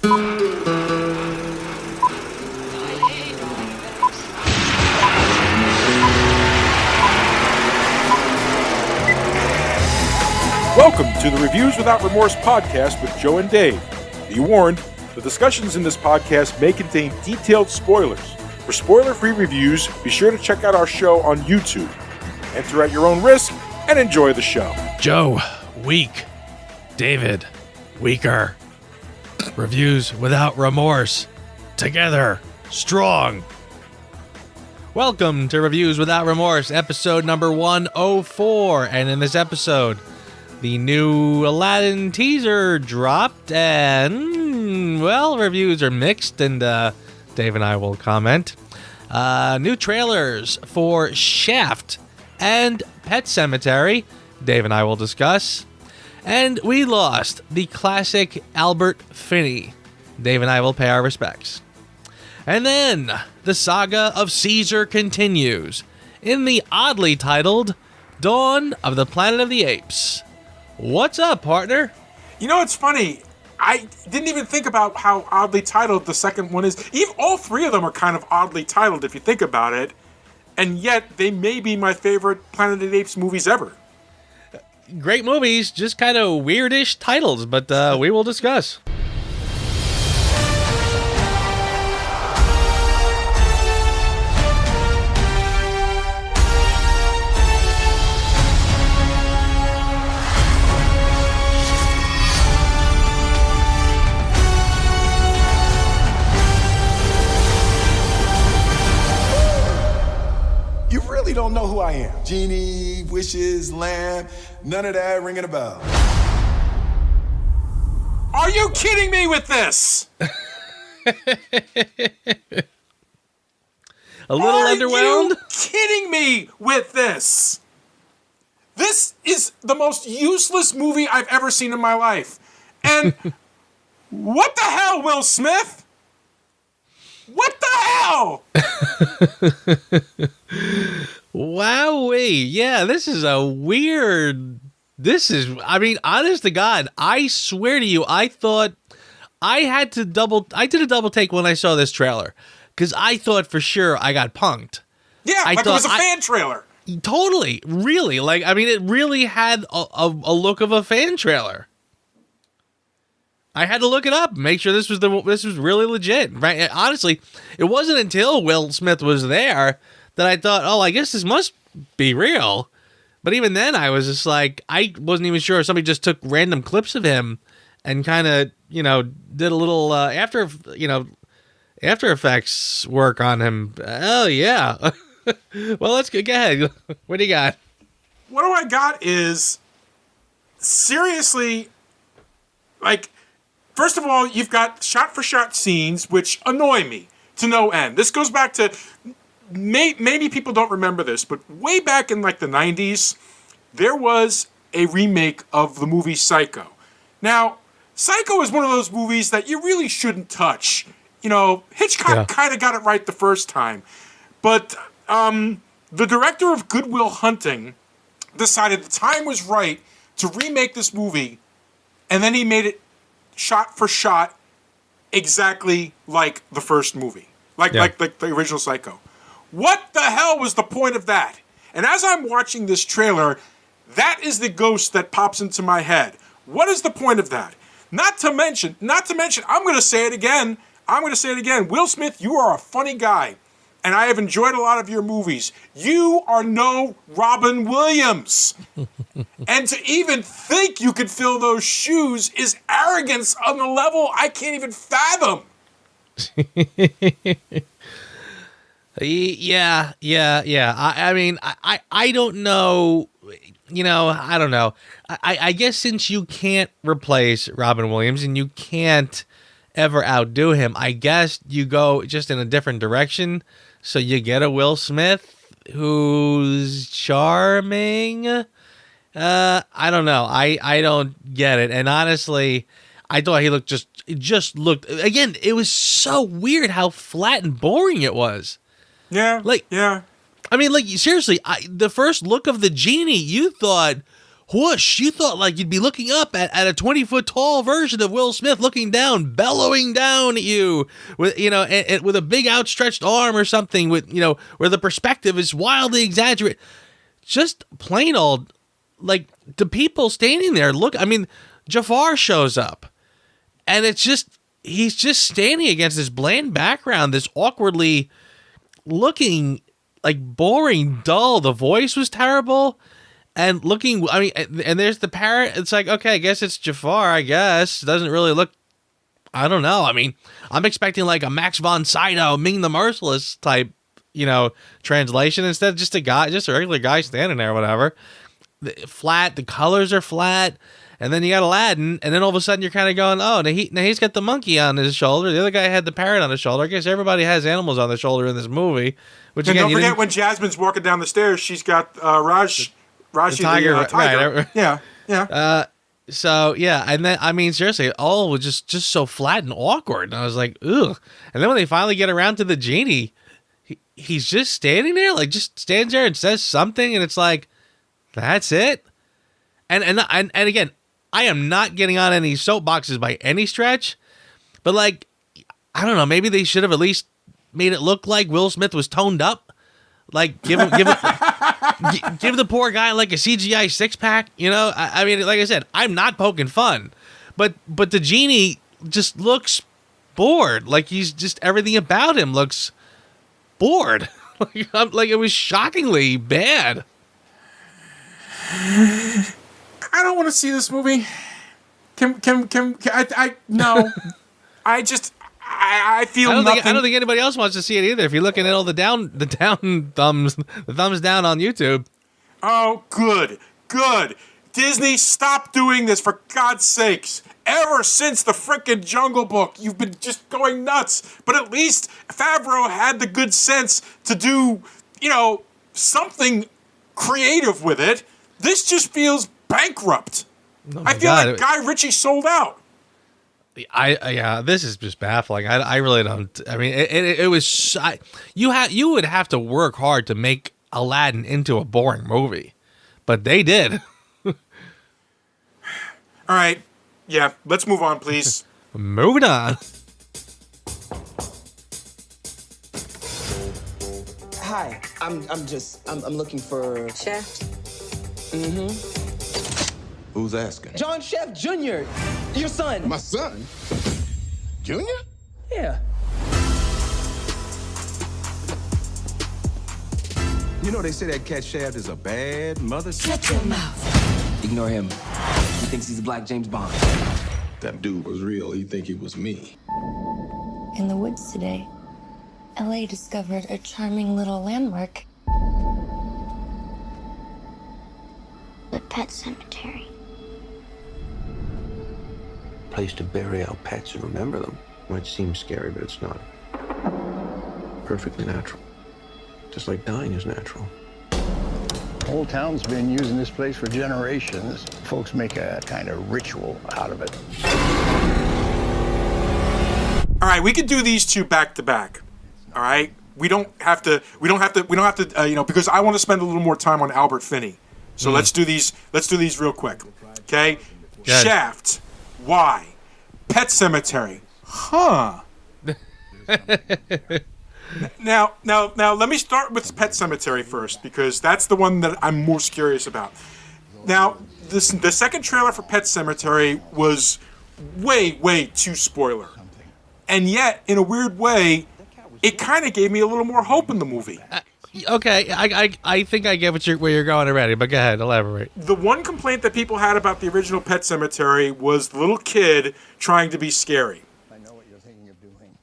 Welcome to the Reviews Without Remorse podcast with Joe and Dave. Be warned, the discussions in this podcast may contain detailed spoilers. For spoiler-free reviews, be sure to check out our show on YouTube. Enter at your own risk and enjoy the show. Joe, weak. David, weaker. Reviews Without Remorse. Together, strong. Welcome to Reviews Without Remorse, episode number 104. And in this episode, the new Aladdin teaser dropped, and, well, reviews are mixed, and Dave and I will comment. New trailers for Shaft and Pet Semetary, Dave and I will discuss. And we lost the classic Albert Finney. Dave and I will pay our respects. And then, the saga of Caesar continues in the oddly titled Dawn of the Planet of the Apes. What's up, partner? You know, it's funny. I didn't even think about how oddly titled the second one is. Even all three of them are kind of oddly titled if you think about it. And yet, they may be my favorite Planet of the Apes movies ever. Great movies, just kind of weirdish titles, but we will discuss. Don't know who I am. Genie, wishes, lamb, none of that ringing a bell. Are you kidding me with this? A little underwhelmed? Are you kidding me with this? This is the most useless movie I've ever seen in my life. And what the hell, Will Smith? What the hell? Wowee. Yeah, this is a weird... I mean, honest to God, I swear to you, I thought... I did a double take when I saw this trailer. Because I thought for sure I got punked. Yeah, like it was a fan trailer. Totally. Really. Like, I mean, it really had a look of a fan trailer. I had to look it up, make sure this was really legit. Right? Honestly, it wasn't until Will Smith was there that I thought, oh, I guess this must be real. But even then, I was just like, I wasn't even sure if somebody just took random clips of him and kind of, did a little After Effects work on him. Oh, yeah. Well, let's go ahead. What do you got? What I got is, seriously, like, first of all, you've got shot-for-shot scenes, which annoy me to no end. This goes back to... Maybe people don't remember this, but way back in like the 90s, there was a remake of the movie Psycho. Now, Psycho is one of those movies that you really shouldn't touch. Hitchcock kind of got it right the first time. But the director of Good Will Hunting decided the time was right to remake this movie, and then he made it shot for shot exactly like the first movie. Like the original Psycho. What the hell was the point of that? And as I'm watching this trailer, that is the ghost that pops into my head. What is the point of that? Not to mention, I'm going to say it again. Will Smith, you are a funny guy. And I have enjoyed a lot of your movies. You are no Robin Williams. And to even think you could fill those shoes is arrogance on the level I can't even fathom. Yeah. I mean, I don't know. I don't know. I guess since you can't replace Robin Williams and you can't ever outdo him, I guess you go just in a different direction. So you get a Will Smith who's charming. I don't know. I don't get it. And honestly, I thought he looked it just looked, again, it was so weird how flat and boring it was. Yeah. I mean, seriously, the first look of the Genie, you thought, whoosh, you thought like you'd be looking up at a 20-foot tall version of Will Smith looking down, bellowing down at you with, and with a big outstretched arm or something with, where the perspective is wildly exaggerated. Just plain old, like the people standing there Jafar shows up and he's just standing against this bland background, this awkwardly looking like boring, dull. The voice was terrible. And looking, and there's the parrot. It's like, okay, I guess it's Jafar, I guess. Doesn't really look, I don't know. I'm expecting like a Max von Sydow, Ming the Merciless type, translation. Instead, just a regular guy standing there, whatever. The colors are flat. And then you got Aladdin. And then all of a sudden you're kind of going, oh, now he's got the monkey on his shoulder. The other guy had the parrot on his shoulder. I guess everybody has animals on their shoulder in this movie. Which and again, don't forget when Jasmine's walking down the stairs, she's got Raji, the tiger. Right. Yeah. So yeah, and then seriously, all was just so flat and awkward. And I was like, ugh. And then when they finally get around to the genie, he's just standing there, like just stands there and says something, and it's like, that's it. And again, I am not getting on any soapboxes by any stretch, but like, I don't know, maybe they should have at least made it look like Will Smith was toned up. Like give the poor guy like a CGI 6-pack, like I said, I'm not poking fun, but the genie just looks bored. Like he's just, everything about him looks bored. like it was shockingly bad. I don't want to see this movie. No. I feel nothing. I don't think anybody else wants to see it either. If you're looking at all the down thumbs, the thumbs down on YouTube. Oh, good. Disney, stop doing this, for God's sakes. Ever since the frickin' Jungle Book, you've been just going nuts. But at least Favreau had the good sense to do, something creative with it. This just feels bankrupt. Oh I feel like Guy Ritchie sold out. This is just baffling. I really don't. It was. You would have to work hard to make Aladdin into a boring movie, but they did. All right, yeah. Let's move on, please. Moving on. Hi, I'm looking for Chef. Who's asking? John Chef Jr., your son. My son? Junior? Yeah. You know, they say that cat Shaft is a bad mother. Shut your mouth. Ignore him. He thinks he's a black James Bond. That dude was real. He'd think he was me. In the woods today, LA discovered a charming little landmark. The pet cemetery. Place to bury our pets and remember them. Might seem scary, but it's not. Perfectly natural. Just like dying is natural. Whole town's been using this place for generations. Folks make a kind of ritual out of it. All right, we could do these two back to back. All right, we don't have to. Because I want to spend a little more time on Albert Finney. So let's do these. Let's do these real quick. Okay, Good. Shaft. Why? Pet Semetary. Huh. Now, let me start with Pet Semetary first, because that's the one that I'm most curious about. Now, the second trailer for Pet Semetary was way too spoiler. And yet, in a weird way, it kind of gave me a little more hope in the movie. Okay, I think I get where you're going already, but go ahead, elaborate. The one complaint that people had about the original Pet Semetary was the little kid trying to be scary. I know what you're thinking of doing.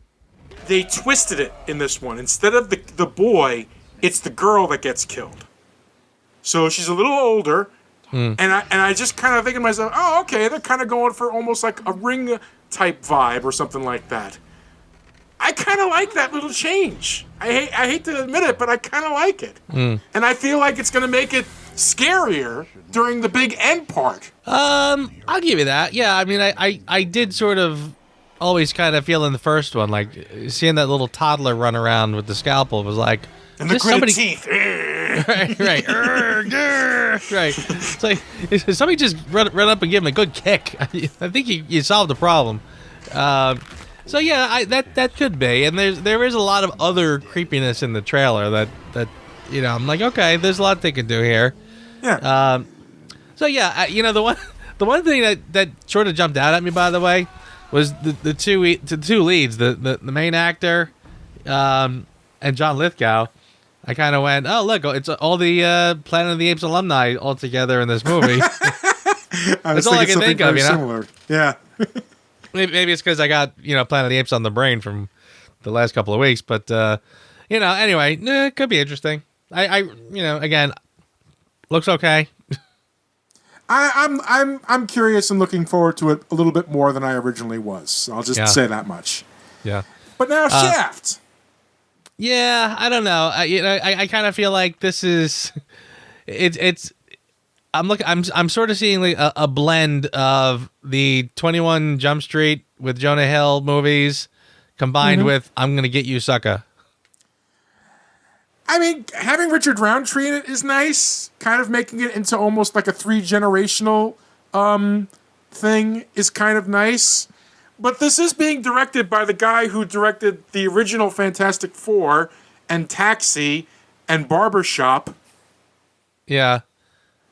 They twisted it in this one. Instead of the boy, it's the girl that gets killed. So she's a little older, and I just kind of think to myself, oh, okay, they're kind of going for almost like a Ring type vibe or something like that. I kind of like that little change. I hate to admit it, but I kind of like it. And I feel like it's going to make it scarier during the big end part. I'll give you that. Yeah, I mean, I did sort of always kind of feel in the first one, like seeing that little toddler run around with the scalpel was like, And the gritted teeth. right. Right. It's like somebody just run up and give him a good kick. I think you solved the problem. So yeah, that could be, and there is a lot of other creepiness in the trailer that I'm like, okay, there's a lot they can do here. Yeah. So yeah, the one thing that sort of jumped out at me, by the way, was the two leads, the main actor, and John Lithgow. I kind of went, oh look, it's all the Planet of the Apes alumni all together in this movie. That's all I can think of, similar. Yeah. Maybe it's because I got Planet of the Apes on the brain from the last couple of weeks, but anyway, it could be interesting. I again, looks okay. I'm curious and looking forward to it a little bit more than I originally was. I'll just say that much. Yeah. But now Shaft. Yeah, I don't know. I kind of feel like this is it's. I'm sort of seeing like a blend of the 21 Jump Street with Jonah Hill movies combined with I'm Gonna Get You, Sucker. I mean, having Richard Roundtree in it is nice. Kind of making it into almost like a 3-generational thing is kind of nice. But this is being directed by the guy who directed the original Fantastic Four and Taxi and Barbershop. Yeah.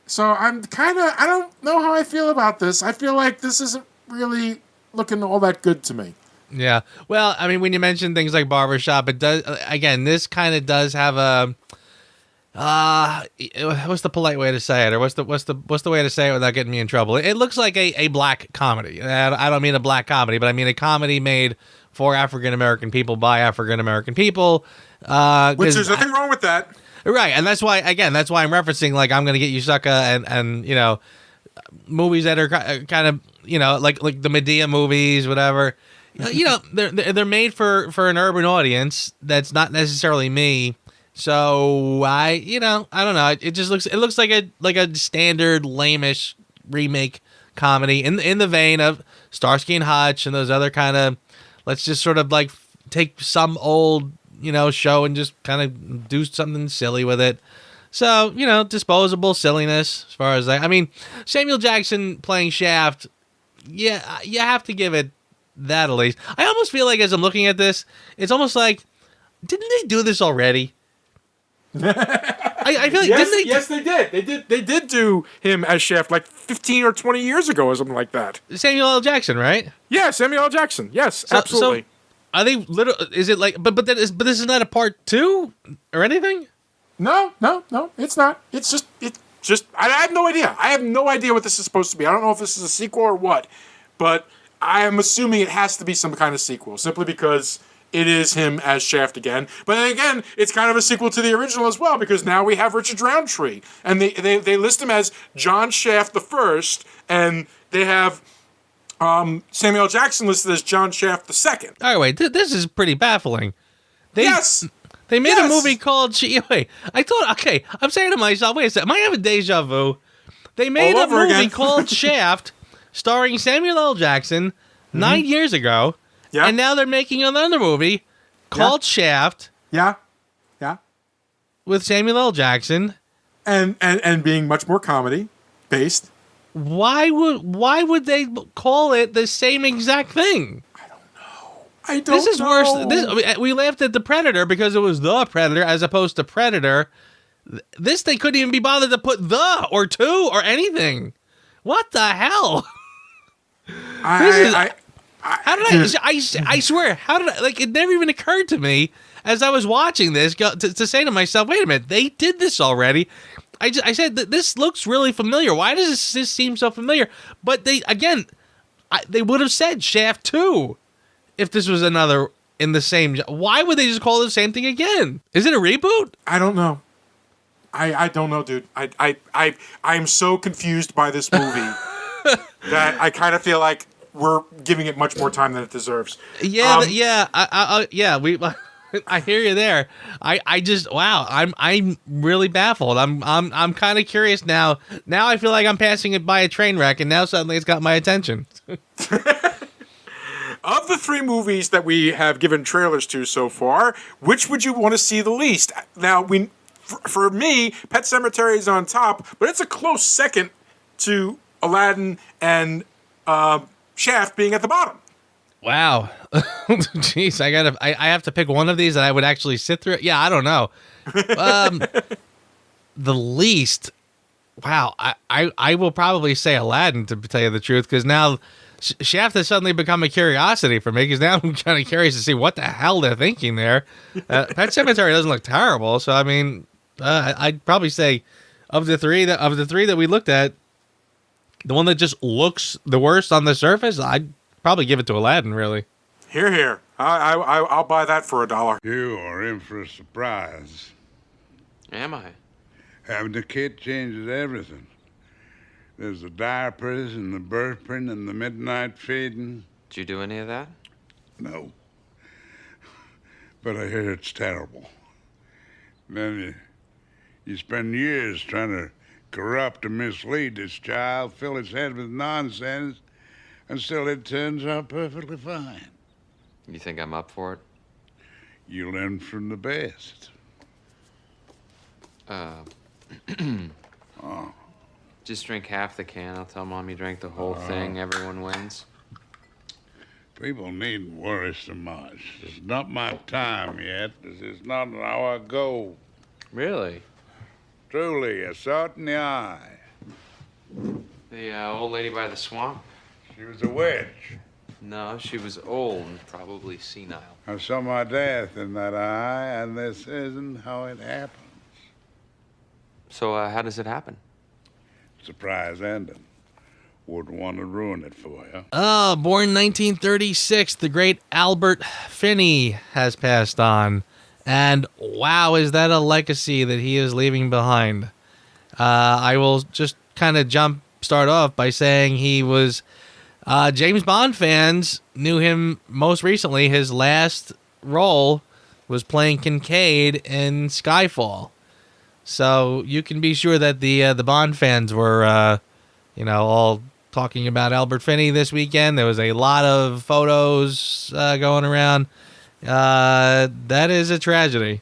So I don't know how I feel about this. I feel like this isn't really looking all that good to me. Yeah. Well, I mean, when you mention things like Barbershop, it does, again, this kind of does have a, what's the polite way to say it? Or what's the way to say it without getting me in trouble? It looks like a black comedy. I don't mean a black comedy, but I mean a comedy made for African-American people by African-American people. Which there's nothing wrong with that. Right, and that's why I'm referencing like I'm Gonna Get You, Sucker, and movies that are kind of like the Medea movies, whatever. They're made for an urban audience that's not necessarily me. So I don't know. It looks like a standard lame-ish remake comedy in the vein of Starsky and Hutch and those other kind of, let's just sort of like take some old show and just kind of do something silly with it. So, disposable silliness as far as I mean, Samuel Jackson playing Shaft, yeah, you have to give it that at least. I almost feel like as I'm looking at this, it's almost like, didn't they do this already? I feel like, yes, they did. They did do him as Shaft like 15 or 20 years ago or something like that. Samuel L. Jackson, right? Yeah, Samuel L. Jackson. Yes, absolutely. So are they is it like, but this is not a part 2 or anything? No, it's not. It's just I have no idea. I have no idea what this is supposed to be. I don't know if this is a sequel or what, but I am assuming it has to be some kind of sequel, simply because it is him as Shaft again. But then again, it's kind of a sequel to the original as well, because now we have Richard Roundtree, and they list him as John Shaft the First, and they have Samuel L. Jackson listed as John Shaft the Second. All right, wait, this is pretty baffling. Yes. They made a movie called... Wait, I'm saying to myself, wait a second, am I having deja vu? They made a movie called Shaft, starring Samuel L. Jackson, 9 years ago, and now they're making another movie called Shaft. Yeah. With Samuel L. Jackson. And being much more comedy-based. Why would they call it the same exact thing? I don't know. This is worse. We laughed at The Predator because it was The Predator as opposed to Predator. This, they couldn't even be bothered to put the or two or anything. What the hell? I swear, how did I, like, it never even occurred to me as I was watching this to say to myself, wait a minute, they did this already. I said that this looks really familiar. Why does this seem so familiar? But they would have said Shaft 2 if this was another in the same. Why would they just call it the same thing again? Is it a reboot? I don't know. I don't know, dude. I'm so confused by this movie that I kind of feel like we're giving it much more time than it deserves. Yeah, I hear you there. I just, wow. I'm really baffled. I'm kind of curious now. Now I feel like I'm passing it by a train wreck, and now suddenly it's got my attention. Of the 3 movies that we have given trailers to so far, which would you want to see the least? Now, for me, Pet Sematary is on top, but it's a close second to Aladdin and Shaft being at the bottom. Wow. Jeez, I have to pick one of these that I would actually sit through. Yeah, I don't know. The least. Wow, I will probably say Aladdin, to tell you the truth, because now Shaft has suddenly become a curiosity for me, because now I'm kind of curious to see what the hell they're thinking there. Pet Sematary doesn't look terrible, so I mean, I'd probably say of the three that we looked at, the one that just looks the worst on the surface, I'd probably give it to Aladdin, really. Here. I'll buy that for $1. You are in for a surprise. Am I? Having the kid changes everything. There's the diapers and the burping and the midnight feeding. Did you do any of that? No. But I hear it's terrible. Then you spend years trying to corrupt and mislead this child, fill his head with nonsense, and still it turns out perfectly fine. You think I'm up for it? You learn from the best. Oh. Just drink half the can. I'll tell Mom you drank the whole thing. Everyone wins. People needn't worry so much. It's not my time yet. This is not how I go. Really? Truly, I saw it in the eye. The old lady by the swamp? She was a witch. No, she was old and probably senile. I saw my death in that eye, and this isn't how it happens. So, how does it happen? Surprise ending. Wouldn't want to ruin it for you. Oh, born 1936, the great Albert Finney has passed on. And wow, is that a legacy that he is leaving behind? I will just kind of start off by saying he was, James Bond fans knew him most recently. His last role was playing Kincaid in Skyfall. So you can be sure that the Bond fans were, all talking about Albert Finney this weekend. There was a lot of photos going around. That is a tragedy.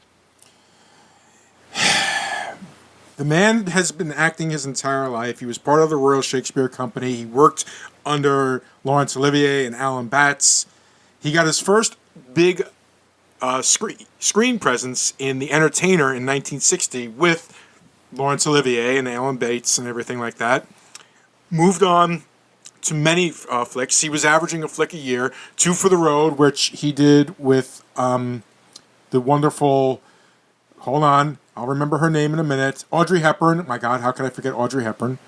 The man has been acting his entire life. He was part of the Royal Shakespeare Company. He worked under Laurence Olivier and Alan Batts. He got his first big screen presence in The Entertainer in 1960 with Laurence Olivier and Alan Bates and everything like that. Moved on to many flicks. He was averaging a flick a year. 2 for the Road, which he did with the wonderful, hold on, I'll remember her name in a minute, Audrey Hepburn. My God, how could I forget Audrey Hepburn?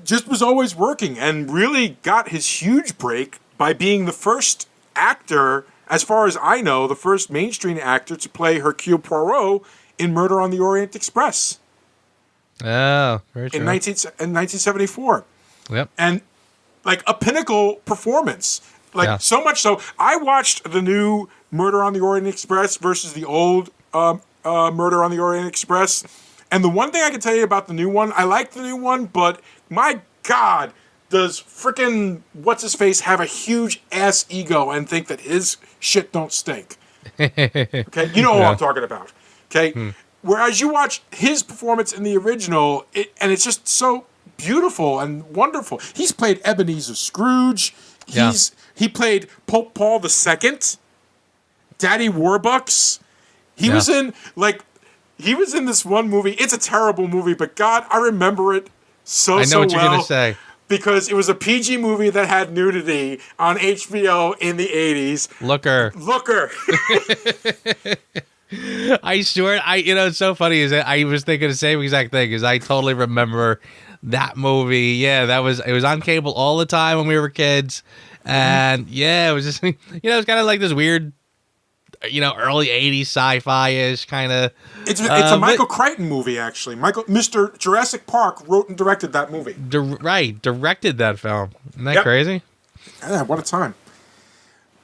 Just was always working and really got his huge break by being the first actor, as far as I know, the first mainstream actor to play Hercule Poirot in Murder on the Orient Express. Oh, very true. In 1974. Yep. And like a pinnacle performance. So much so, I watched the new Murder on the Orient Express versus the old Murder on the Orient Express. And the one thing I can tell you about the new one, I like the new one, but my God, does frickin' what's-his-face have a huge ass ego and think that his shit don't stink. Okay, you know what I'm talking about. Okay, whereas you watch his performance in the original, and it's just so beautiful and wonderful. He's played Ebenezer Scrooge. He played Pope Paul II, Daddy Warbucks. He was in this one movie. It's a terrible movie, but God, I remember it so well. I know what you're gonna say. Because it was a PG movie that had nudity on HBO in the 80s. Looker. I swear, it's so funny is that I was thinking the same exact thing, because I totally remember that movie. Yeah, it was on cable all the time when we were kids. And it was just, it was kind of like this weird, early 80s sci-fi-ish kind of. It's a Michael Crichton movie, actually. Mr. Jurassic Park wrote and directed that movie. Directed that film. Isn't that crazy? Yeah, what a time.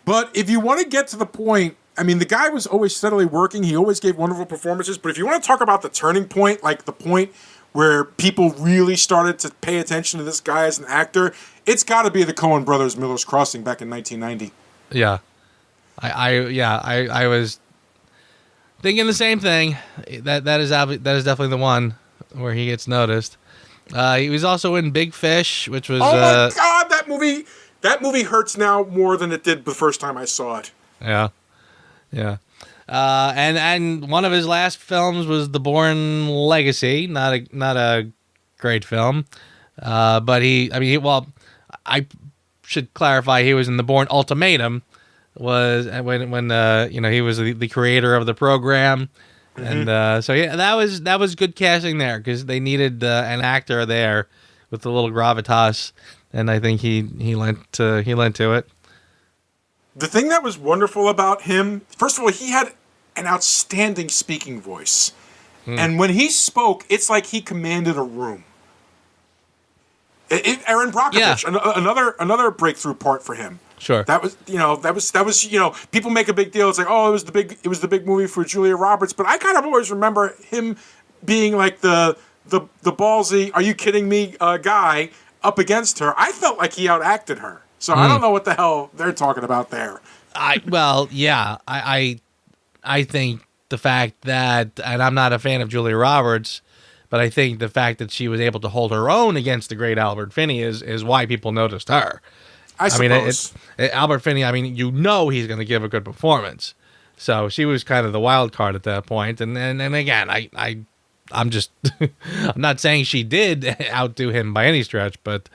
But if you want to get to the point, I mean, the guy was always steadily working. He always gave wonderful performances. But if you want to talk about the turning point, like the point where people really started to pay attention to this guy as an actor, it's got to be the Coen Brothers' Miller's Crossing back in 1990. Yeah. I was Thinking the same thing. That is definitely the one where he gets noticed. He was also in Big Fish, which was. Oh my God, that movie! That movie hurts now more than it did the first time I saw it. Yeah. And one of his last films was The Bourne Legacy. Not a great film, but I should clarify he was in The Bourne Ultimatum. Was when he was the creator of the program, and that was good casting there because they needed an actor there with a little gravitas, and I think he lent to it. The thing that was wonderful about him, first of all, he had an outstanding speaking voice. And when he spoke, it's like he commanded a room. Aaron Brockovich, another breakthrough part for him. Sure. That was people make a big deal. It's like, oh, it was the big movie for Julia Roberts, but I kind of always remember him being like the ballsy, are you kidding me, guy up against her. I felt like he outacted her. So I don't know what the hell they're talking about there. I think the fact that, and I'm not a fan of Julia Roberts, but I think the fact that she was able to hold her own against the great Albert Finney is why people noticed her. I suppose. Albert Finney, he's going to give a good performance. So she was kind of the wild card at that point. And again, I'm just, I'm not saying she did outdo him by any stretch, but,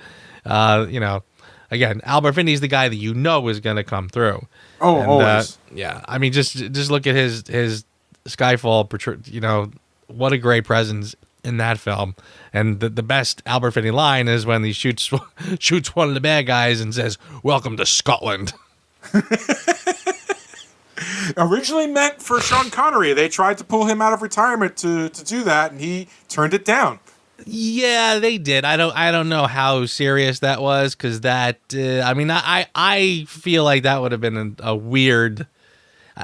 again, Albert Finney's the guy that is going to come through. Oh, and, always. Just look at his Skyfall, what a great presence in that film. And the best Albert Finney line is when he shoots one of the bad guys and says, "Welcome to Scotland." Originally meant for Sean Connery. They tried to pull him out of retirement to do that, and he turned it down. Yeah, they did. I don't know how serious that was, because that. I feel like that would have been a weird.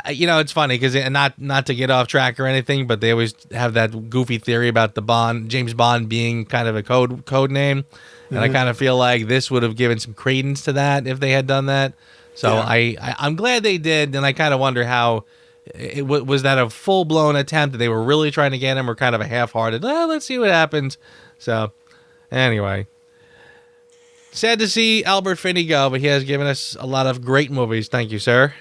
It's funny because not to get off track or anything, but they always have that goofy theory about James Bond being kind of a code name, and I kind of feel like this would have given some credence to that if they had done that. So yeah. I'm glad they did, and I kind of wonder how. Was that a full-blown attempt that they were really trying to get him, or kind of a half-hearted, let's see what happens. So, anyway. Sad to see Albert Finney go, but he has given us a lot of great movies. Thank you, sir.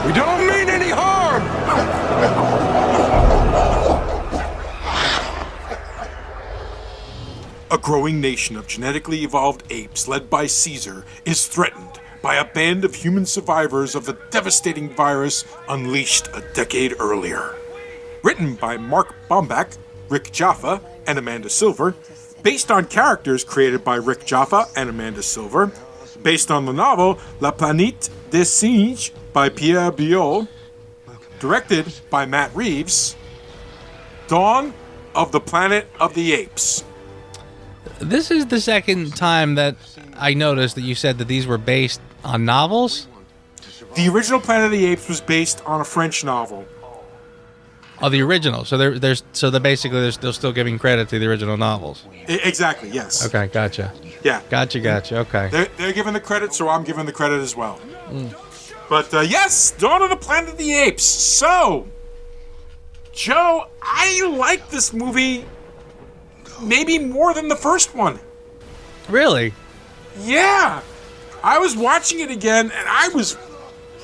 We don't mean any harm! A growing nation of genetically evolved apes led by Caesar is threatened by a band of human survivors of the devastating virus unleashed a decade earlier. Written by Mark Bombach, Rick Jaffa, and Amanda Silver, based on characters created by Rick Jaffa and Amanda Silver, based on the novel La Planète des Singes by Pierre Biot, directed by Matt Reeves, Dawn of the Planet of the Apes. This is the second time that I noticed that you said that these were based on novels. The original Planet of the Apes was based on a French novel. Oh, the original. So they're still giving credit to the original novels. Exactly. Yes. Okay, gotcha. Yeah. Gotcha. Okay. They're giving the credit, so I'm giving the credit as well. But yes, Dawn of the Planet of the Apes. So, Joe, I like this movie maybe more than the first one. Really? Yeah. I was watching it again, and I was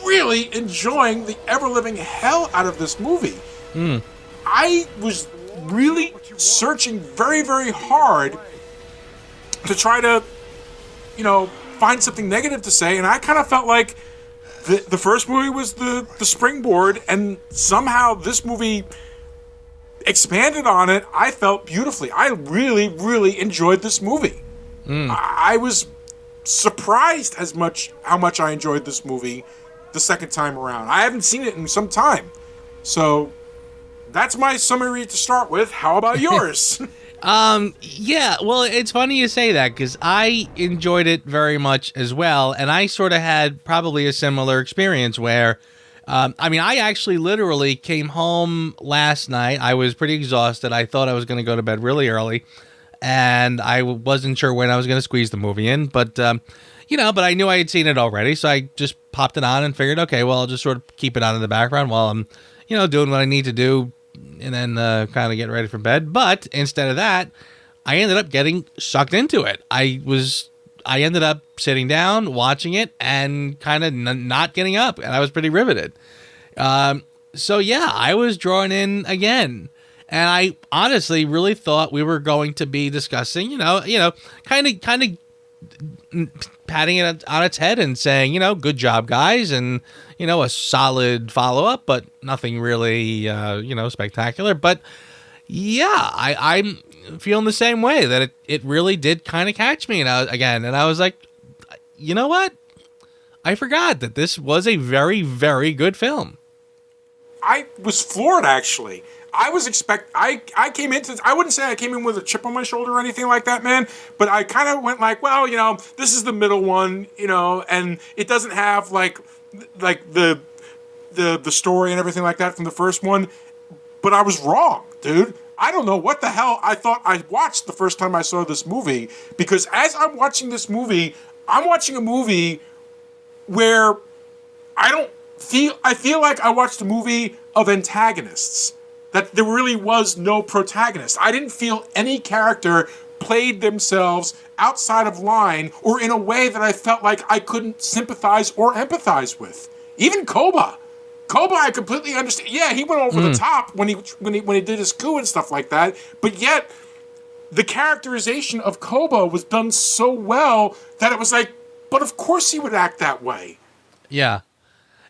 really enjoying the ever-living hell out of this movie. I was really searching very, very hard to try to, find something negative to say, and I kind of felt like the first movie was the springboard, and somehow this movie expanded on it. I felt beautifully. I really, really enjoyed this movie. I was surprised how much I enjoyed this movie the second time around. I haven't seen it in some time. So that's my summary to start with. How about yours? Yeah, well, it's funny you say that because I enjoyed it very much as well, and I sort of had probably a similar experience where, I actually literally came home last night. I was pretty exhausted. I thought I was going to go to bed really early, and I wasn't sure when I was going to squeeze the movie in, but but I knew I had seen it already, so I just popped it on and figured, okay, well, I'll just sort of keep it on in the background while I'm, doing what I need to do, and then kind of get ready for bed. But instead of that, I ended up getting sucked into it. I ended up sitting down, watching it, and kind of not getting up, and I was pretty riveted. So yeah, I was drawn in again, and I honestly really thought we were going to be discussing, kind of patting it on its head and saying, good job, guys, and a solid follow-up, but nothing really, spectacular. But yeah, I'm feeling the same way, that it really did kind of catch me, and I was like, you know what? I forgot that this was a very, very good film. I was floored, actually. I came into, I wouldn't say I came in with a chip on my shoulder or anything like that, man, but I kind of went like, well, this is the middle one, and it doesn't have like the story and everything like that from the first one, but I was wrong, dude. I don't know what the hell I thought I watched the first time I saw this movie, because as I'm watching this movie, I'm watching a movie where I feel like I watched a movie of antagonists, that there really was no protagonist. I didn't feel any character played themselves outside of line or in a way that I felt like I couldn't sympathize or empathize with. Even Koba, I completely understand. Yeah, he went over the top when he did his coup and stuff like that. But yet, the characterization of Koba was done so well that it was like, but of course he would act that way. Yeah.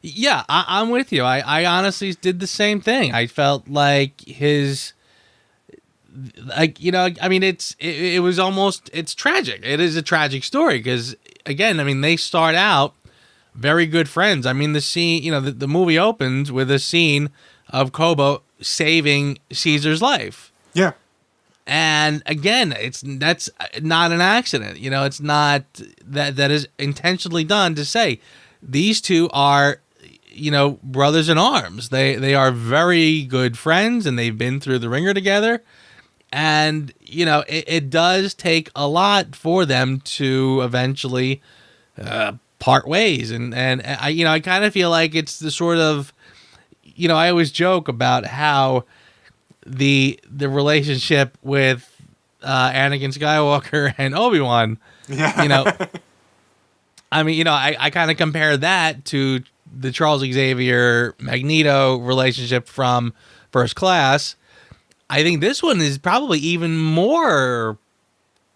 Yeah, I'm with you. I honestly did the same thing. I felt like it's tragic. It is a tragic story because, again, they start out very good friends. The scene, the movie opens with a scene of Koba saving Caesar's life. Yeah. And again, that's not an accident. It's not that is intentionally done to say these two are, brothers in arms. They are very good friends, and they've been through the ringer together. And, it does take a lot for them to eventually part ways. And I kind of feel like it's the sort of, I always joke about how the relationship with Anakin Skywalker and Obi-Wan, Yeah. I kind of compare that to the Charles Xavier Magneto relationship from First Class. I think this one is probably even more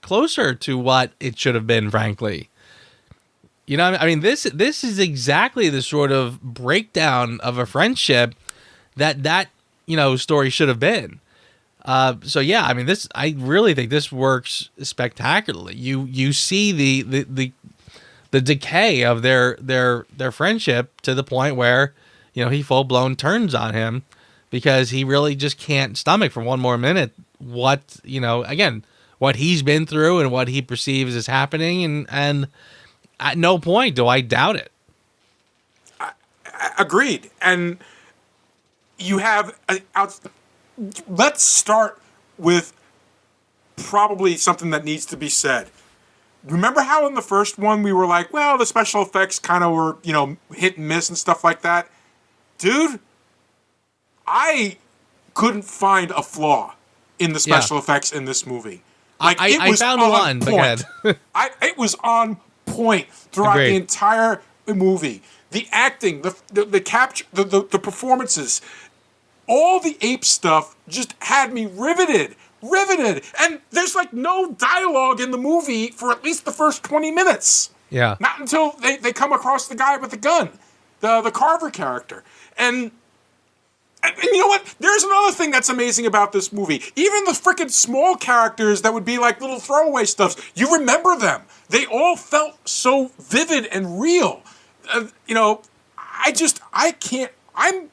closer to what it should have been, frankly. This is exactly the sort of breakdown of a friendship that story should have been. So yeah, I really think this works spectacularly. You see the decay of their friendship to the point where, he full blown turns on him because he really just can't stomach for one more minute what he's been through and what he perceives is happening. And at no point do I doubt it. Agreed. And you have, let's start with probably something that needs to be said. Remember how in the first one we were like, well, the special effects kind of were, hit and miss and stuff like that? Dude, I couldn't find a flaw in the special effects in this movie. Like, I found one, but it was on point throughout the entire movie. The acting, the capture, the performances, all the ape stuff just had me riveted. And there's like no dialogue in the movie for at least the first 20 minutes. Yeah. Not until they come across the guy with the gun, the Carver character. And you know what? There's another thing that's amazing about this movie. Even the freaking small characters that would be like little throwaway stuff, you remember them. They all felt so vivid and real. I can't. I'm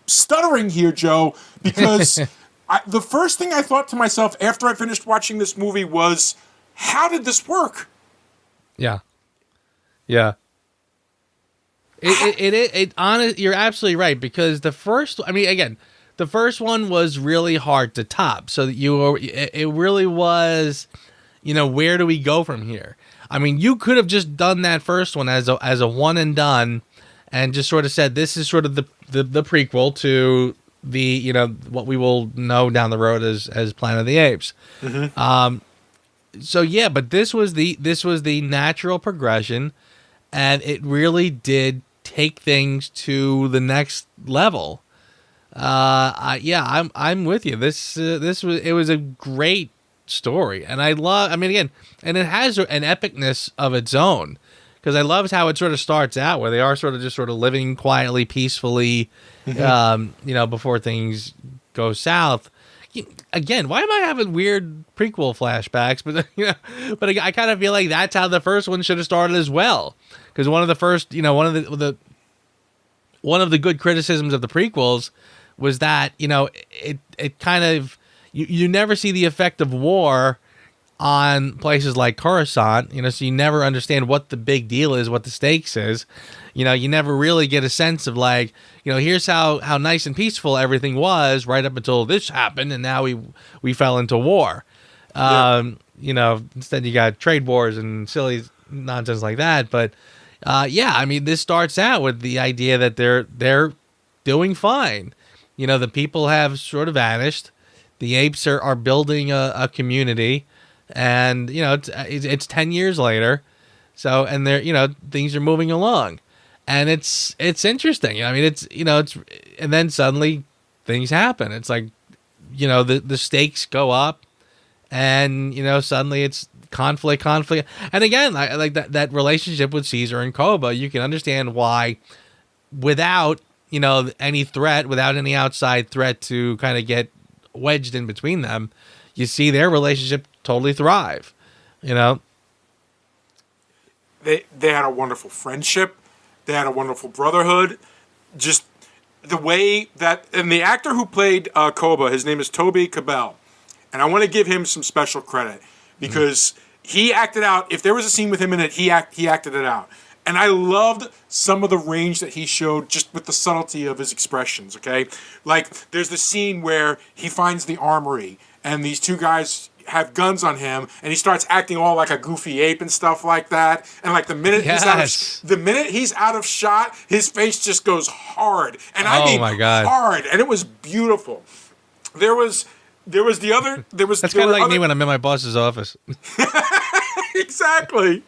stuttering here, Joe, because The first thing I thought to myself after I finished watching this movie was, how did this work? Yeah. Yeah. You're absolutely right, because the first one was really hard to top. So it really was, where do we go from here? I mean, you could have just done that first one as a one and done, and just sort of said this is sort of the prequel to the what we will know down the road as Planet of the Apes. Mm-hmm. So yeah, but this was the natural progression, and it really did take things to the next level. I'm with you. It was a great story, and and it has an epicness of its own, because I loved how it sort of starts out where they are sort of living quietly, peacefully, before things go south. Again, why am I having weird prequel flashbacks? But I kind of feel like that's how the first one should have started as well, because one of the good criticisms of the prequels was that it kind of you never see the effect of war on places like Coruscant, so you never understand what the big deal is, what the stakes is. You never really get a sense of like, here's how nice and peaceful everything was right up until this happened, and now we fell into war. Instead you got trade wars and silly nonsense like that. But this starts out with the idea that they're doing fine. The people have sort of vanished. The apes are building a community. And it's 10 years later, so, and they're things are moving along, and it's interesting. I mean, it's and then suddenly things happen. It's like the stakes go up, and suddenly it's conflict. And again, I like that relationship with Caesar and Koba. You can understand why, without any threat, without any outside threat to kind of get wedged in between them, you see their relationship totally thrive. They had a wonderful friendship. They had a wonderful brotherhood. Just the way that, and the actor who played Koba, his name is Toby Cabell, and I want to give him some special credit because he acted out. If there was a scene with him in it, he acted it out. And I loved some of the range that he showed just with the subtlety of his expressions, okay? Like, there's the scene where he finds the armory, and these two guys have guns on him, and he starts acting all like a goofy ape and stuff like that. And like the minute he's out of shot, his face just goes hard, and I mean hard, and it was beautiful. There was the other. That's kind of like me when I'm in my boss's office. Exactly.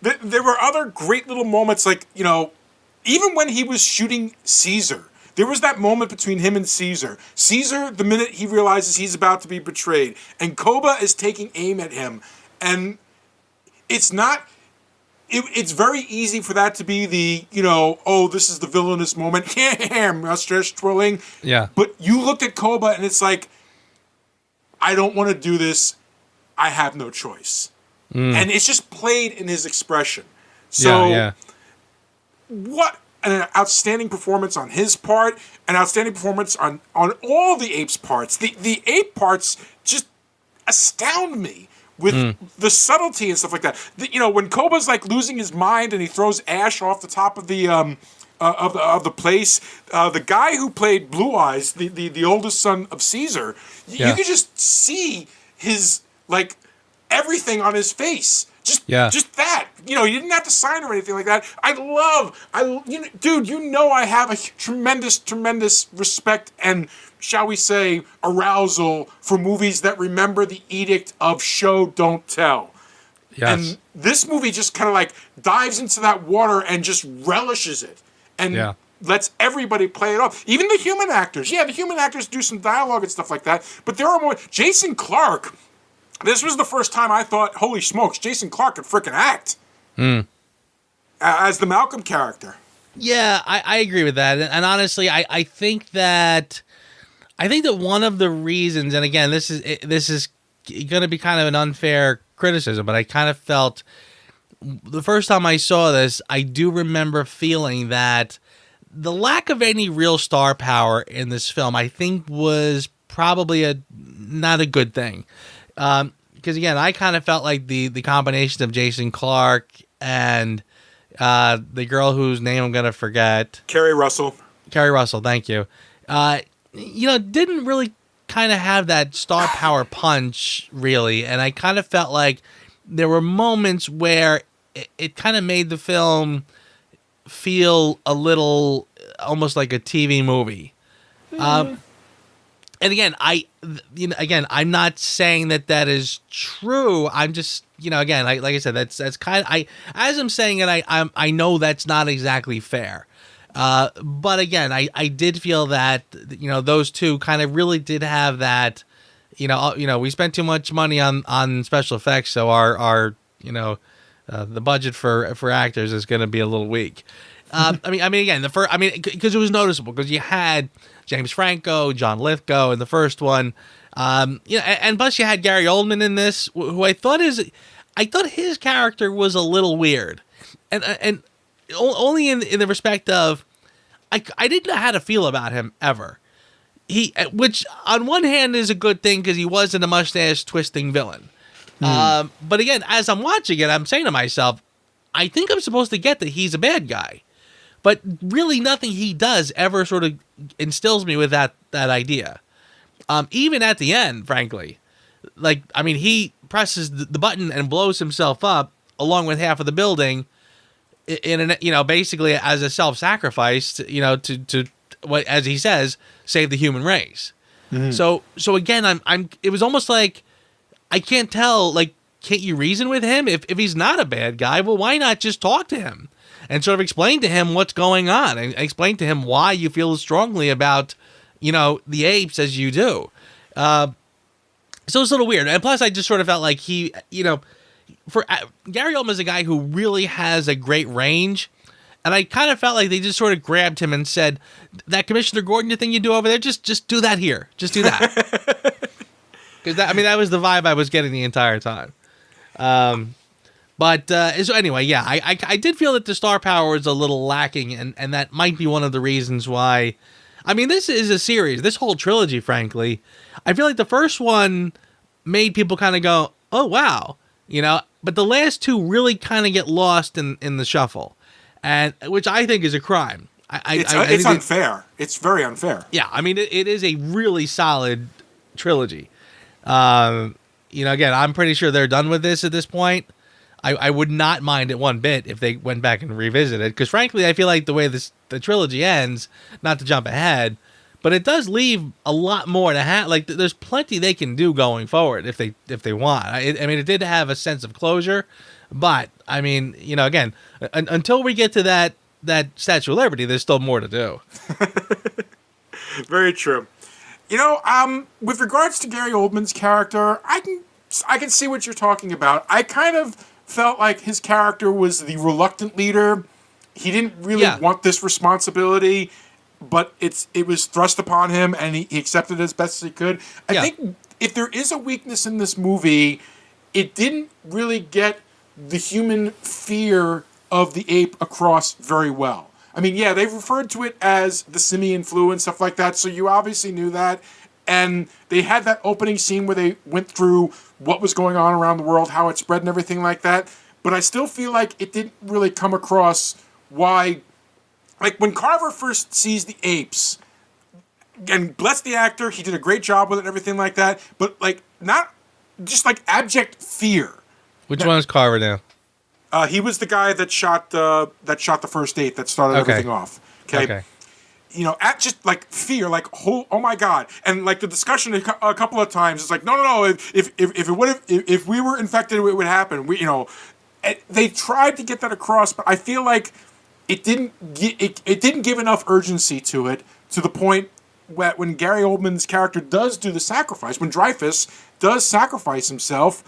There were other great little moments, like even when he was shooting Caesar. There was that moment between him and Caesar. Caesar, the minute he realizes he's about to be betrayed, and Koba is taking aim at him, and it's not. It's very easy for that to be the this is the villainous moment, mustache twirling. Yeah. But you looked at Koba, and it's like, I don't want to do this. I have no choice, and it's just played in his expression. So, what an outstanding performance on his part, an outstanding performance on all the apes' parts. The ape parts just astound me with the subtlety and stuff like that. When Koba's like losing his mind and he throws ash off the top of the place, the guy who played Blue Eyes, the oldest son of Caesar, you could just see his like everything on his face. Just that. You didn't have to sign or anything like that. I have a tremendous respect and, shall we say, arousal for movies that remember the edict of show, don't tell. Yes. And this movie just kind of like dives into that water and just relishes it. And lets everybody play it off. Even the human actors. Yeah, the human actors do some dialogue and stuff like that. But there are more. Jason Clarke. This was the first time I thought, holy smokes, Jason Clarke could frickin' act as the Malcolm character. Yeah, I agree with that. And honestly, I think that one of the reasons, and again, this is going to be kind of an unfair criticism, but I kind of felt the first time I saw this, I do remember feeling that the lack of any real star power in this film, I think, was probably not a good thing. Because again, I kind of felt like the combination of Jason Clarke and the girl whose name I'm gonna forget, Kerry Russell, thank you. Didn't really kind of have that star power punch, really, and I kind of felt like there were moments where it kind of made the film feel a little almost like a TV movie. And again, I'm not saying that is true. I'm just, again, like I said, that's kind of, as I'm saying it, I know that's not exactly fair. But again, I did feel that, those two kind of really did have that, we spent too much money on special effects. So our the budget for actors is going to be a little weak. Again, because it was noticeable because you had James Franco, John Lithgow in the first one, and plus you had Gary Oldman in this, who I thought his character was a little weird, and only in the respect of I didn't know how to feel about him ever. Which on one hand is a good thing because he wasn't a mustache twisting villain. But again, as I'm watching it, I'm saying to myself, I think I'm supposed to get that he's a bad guy. But really nothing he does ever sort of instills me with that idea. Even at the end, frankly. He presses the button and blows himself up along with half of the building basically as a self-sacrifice, to what, as he says, save the human race. So again, it was almost like, I can't tell, can't you reason with him? If he's not a bad guy, well, why not just talk to him and sort of explain to him what's going on and explain to him why you feel as strongly about, the apes as you do. So it's a little weird. And plus I just sort of felt like he, for Gary Oldman is a guy who really has a great range. And I kind of felt like they just sort of grabbed him and said, that Commissioner Gordon thing you do over there, just do that here. Just do that. Because that was the vibe I was getting the entire time. So anyway, yeah, I did feel that the star power was a little lacking, and that might be one of the reasons why. This is a series, this whole trilogy, frankly. I feel like the first one made people kind of go, oh, wow, but the last two really kind of get lost in the shuffle, and which I think is a crime. It's unfair. It's very unfair. Yeah, it is a really solid trilogy. Again, I'm pretty sure they're done with this at this point. I would not mind it one bit if they went back and revisited, because frankly, I feel like the way the trilogy ends, not to jump ahead, but it does leave a lot more to have. There's plenty they can do going forward if they want. It did have a sense of closure, but again, until we get to that Statue of Liberty, there's still more to do. Very true. With regards to Gary Oldman's character, I can see what you're talking about. I kind of felt like his character was the reluctant leader. He didn't really want this responsibility, but it was thrust upon him, and he accepted it as best as he could. I think if there is a weakness in this movie, it didn't really get the human fear of the ape across very well. They've referred to it as the simian flu and stuff like that, so you obviously knew that. And they had that opening scene where they went through what was going on around the world, how it spread and everything like that. But I still feel like it didn't really come across why... when Carver first sees the apes, and bless the actor, he did a great job with it and everything like that, but not just abject fear. Which one is Carver now? He was the guy that shot the first ape that started everything off. Okay. At just fear, oh my God, and the discussion a couple of times, it's no. If we were infected, it would happen. They tried to get that across, but I feel like it didn't give enough urgency to it, to the point when Gary Oldman's character does do the sacrifice, when Dreyfus does sacrifice himself,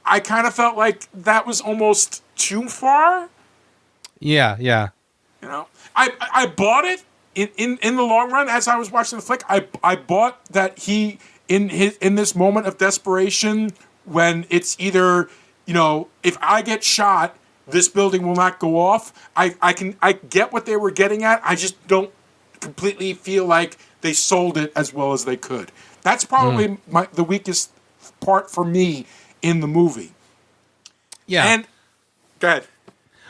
I kind of felt like that was almost too far. Yeah. I bought it in the long run as I was watching the flick. I bought that he in this moment of desperation, when it's either, if I get shot, this building will not go off. I get what they were getting at. I just don't completely feel like they sold it as well as they could. That's probably the weakest part for me in the movie. Yeah. And go ahead.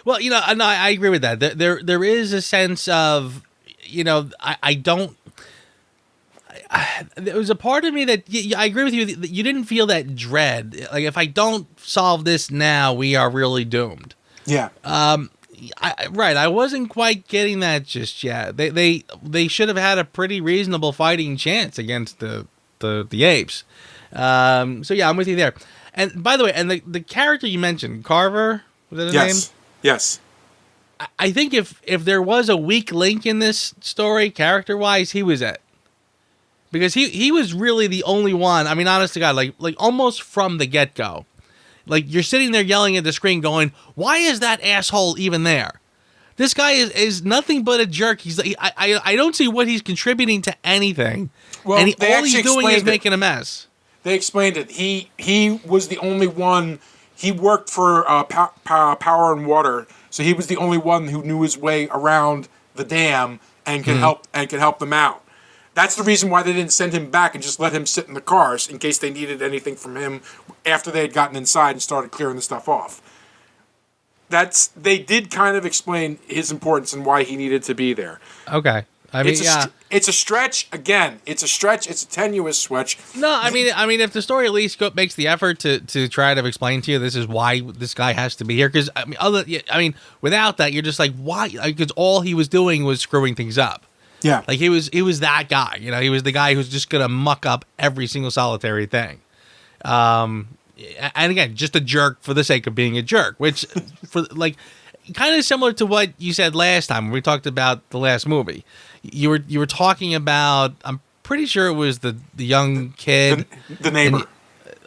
Well, no, I agree with that. There is a sense of, I don't. There was a part of me that I agree with you. That you didn't feel that dread. Like, if I don't solve this now, we are really doomed. Yeah. I wasn't quite getting that just yet. They should have had a pretty reasonable fighting chance against the apes. So yeah, I'm with you there. And by the way, and the character you mentioned, Carver, was that his name? Yes. I think if there was a weak link in this story, character wise, he was it. Because he was really the only one. I mean, honest to God, like almost from the get go, like you're sitting there yelling at the screen, going, "Why is that asshole even there? This guy is nothing but a jerk. I don't see what he's contributing to anything. Well, and all he's doing is making a mess." They explained it. He was the only one. He worked for Power and Water, so he was the only one who knew his way around the dam and could help them out. That's the reason why they didn't send him back and just let him sit in the cars in case they needed anything from him after they had gotten inside and started clearing the stuff off. They did kind of explain his importance and why he needed to be there. Okay. I mean, it's a stretch. Again, it's a stretch. It's a tenuous stretch. No, I mean, if the story at least makes the effort to try to explain to you this is why this guy has to be here, because without that, you're just like, why? Because all he was doing was screwing things up. Yeah, like he was that guy. He was the guy who's just gonna muck up every single solitary thing. And again, just a jerk for the sake of being a jerk, which for like kind of similar to what you said last time when we talked about the last movie. You were talking about, I'm pretty sure it was the young kid, the neighbor.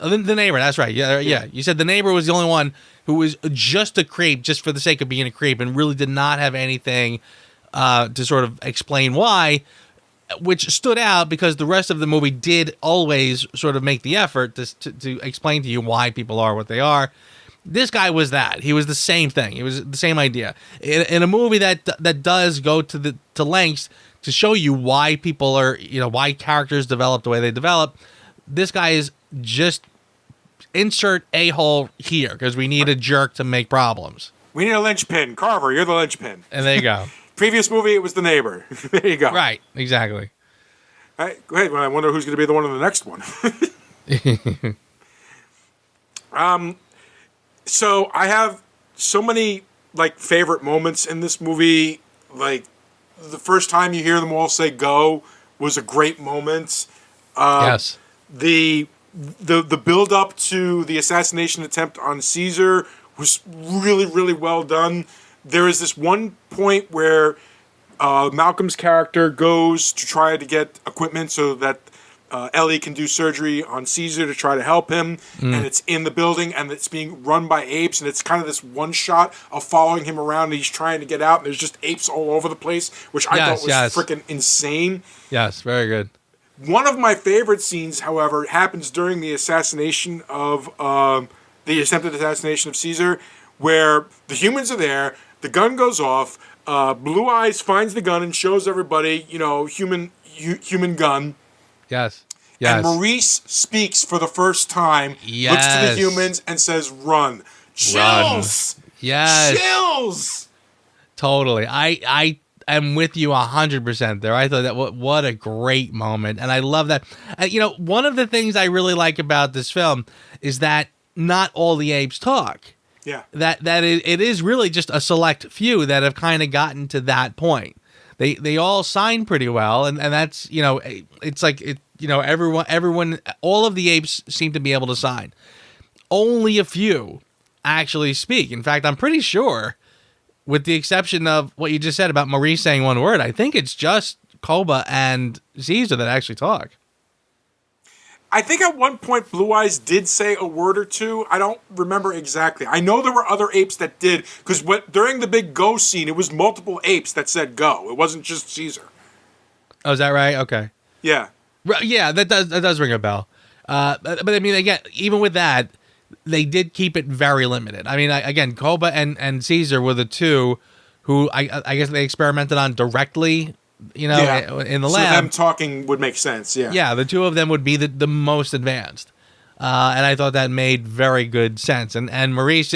The neighbor, that's right. Yeah. You said the neighbor was the only one who was just a creep, just for the sake of being a creep, and really did not have anything to sort of explain why, which stood out because the rest of the movie did always sort of make the effort to explain to you why people are what they are. This guy was that. He was the same thing. It was the same idea. In a movie that does go to lengths to show you why people are, why characters develop the way they develop, this guy is just insert a-hole here because we need a jerk to make problems. We need a linchpin. Carver, you're the linchpin. And there you go. Previous movie, it was the neighbor. There you go. Right, exactly. All right, go ahead. Well, I wonder who's going to be the one in the next one. So I have so many favorite moments in this movie. Like the first time you hear them all say "go" was a great moment. Yes. The build up to the assassination attempt on Caesar was really, really well done. There is this one point where Malcolm's character goes to try to get equipment so that Ellie can do surgery on Caesar to try to help him, and it's in the building, and it's being run by apes, and it's kind of this one shot of following him around, and he's trying to get out, and there's just apes all over the place, which I thought was freaking insane. Yes, very good. One of my favorite scenes, however, happens during the assassination of the attempted assassination of Caesar, where the humans are there. The gun goes off. Blue Eyes finds the gun and shows everybody, human gun. Yes. And Maurice speaks for the first time, looks to the humans, and says, "Run." Chills! Yes. Chills! Totally. I am with you 100% there. I thought that what a great moment. And I love that. One of the things I really like about this film is that not all the apes talk. Yeah. That it is really just a select few that have kind of gotten to that point. They all sign pretty well, and that's, it's like everyone, all of the apes seem to be able to sign. Only a few actually speak. In fact, I'm pretty sure, with the exception of what you just said about Maurice saying one word, I think it's just Koba and Caesar that actually talk. I think at one point Blue Eyes did say a word or two. I don't remember exactly. I know there were other apes that did, because during the big go scene, it was multiple apes that said go. It wasn't just Caesar. Oh, is that right? Okay. Yeah. Yeah, that does ring a bell. But I mean, again, even with that, they did keep it very limited. I mean, again, Koba and Caesar were the two who I guess they experimented on directly You know, in the lab. So them talking would make sense. Yeah. Yeah, the two of them would be the most advanced. And I thought that made very good sense. And Maurice,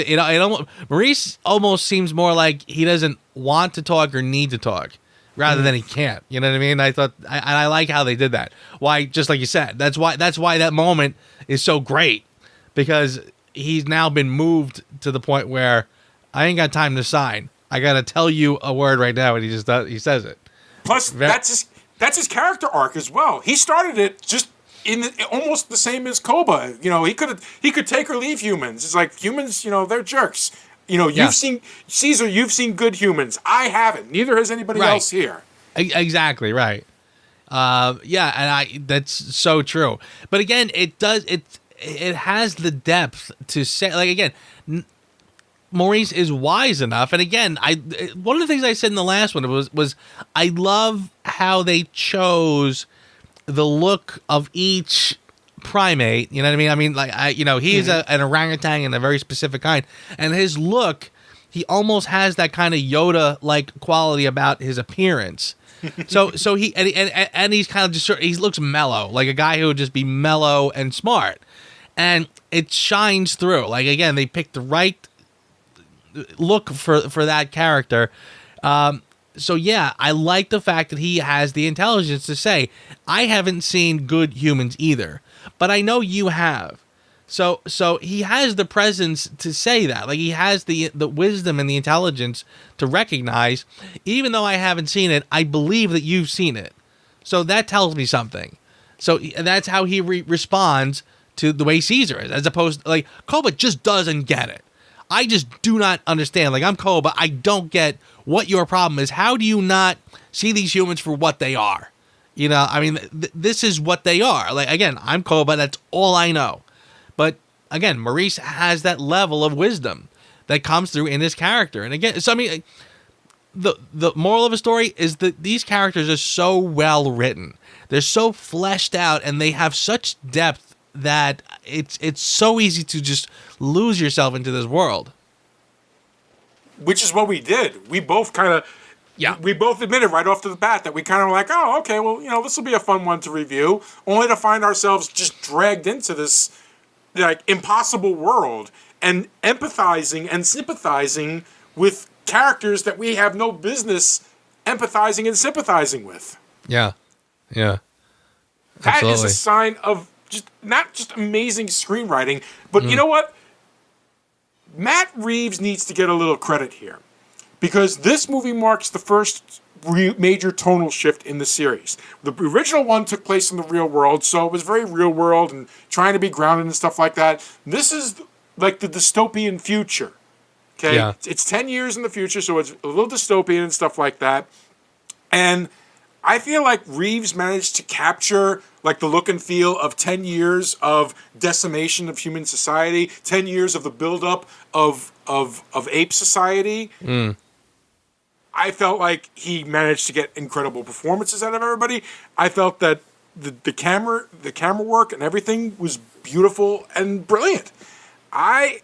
Maurice almost seems more like he doesn't want to talk or need to talk, rather than he can't. You know what I mean? I thought I like how they did that. Why? Just like you said, that's why that moment is so great, because he's now been moved to the point where I ain't got time to sign. I got to tell you a word right now, and he just does. He says it. Plus, that's his character arc as well. He started it just almost the same as Koba. You know, he could take or leave humans. It's like humans, you know, they're jerks. You know, you've seen Caesar. You've seen good humans. I haven't. Neither has anybody else here. Exactly right. And that's so true. But again, it has the depth to say, like, again, Maurice is wise enough. And again, one of the things I said in the last one was I love how they chose the look of each primate. You know what I mean? I mean, like, he's an orangutan in a very specific kind, and his look, he almost has that kind of Yoda-like quality about his appearance. So he and he's kind of just he looks mellow, like a guy who would just be mellow and smart, and it shines through. Like, again, they picked the right look for that character. So yeah, I like the fact that he has the intelligence to say, I haven't seen good humans either, but I know you have. So he has the presence to say that. Like, he has the wisdom and the intelligence to recognize, even though I haven't seen it, I believe that you've seen it. So that tells me something. So that's how he responds to the way Caesar is, as opposed to, like, Koba just doesn't get it. I just do not understand. Like, I'm Koba. I don't get what your problem is. How do you not see these humans for what they are? You know, I mean, this is what they are. Like, again, I'm Koba. That's all I know. But again, Maurice has that level of wisdom that comes through in his character. And again, so I mean, the moral of the story is that these characters are so well written. They're so fleshed out, and they have such depth that it's so easy to just lose yourself into this world. Which is what we did. We both kind of, we both admitted right off the bat that we kind of were like, oh, okay, well, you know, this will be a fun one to review, only to find ourselves just dragged into this, like, impossible world and empathizing and sympathizing with characters that we have no business empathizing and sympathizing with. Yeah. That is a sign of not just amazing screenwriting, but you know what? Matt Reeves needs to get a little credit here, because this movie marks the first major tonal shift in the series. The original one took place in the real world, so it was very real world and trying to be grounded and stuff like that. This is like the dystopian future. Okay? Yeah. It's 10 years in the future, so it's a little dystopian and stuff like that. And I feel like Reeves managed to capture, like, the look and feel of 10 years of decimation of human society, 10 years of the buildup of ape society. I felt like he managed to get incredible performances out of everybody. I felt that the camera work and everything was beautiful and brilliant. I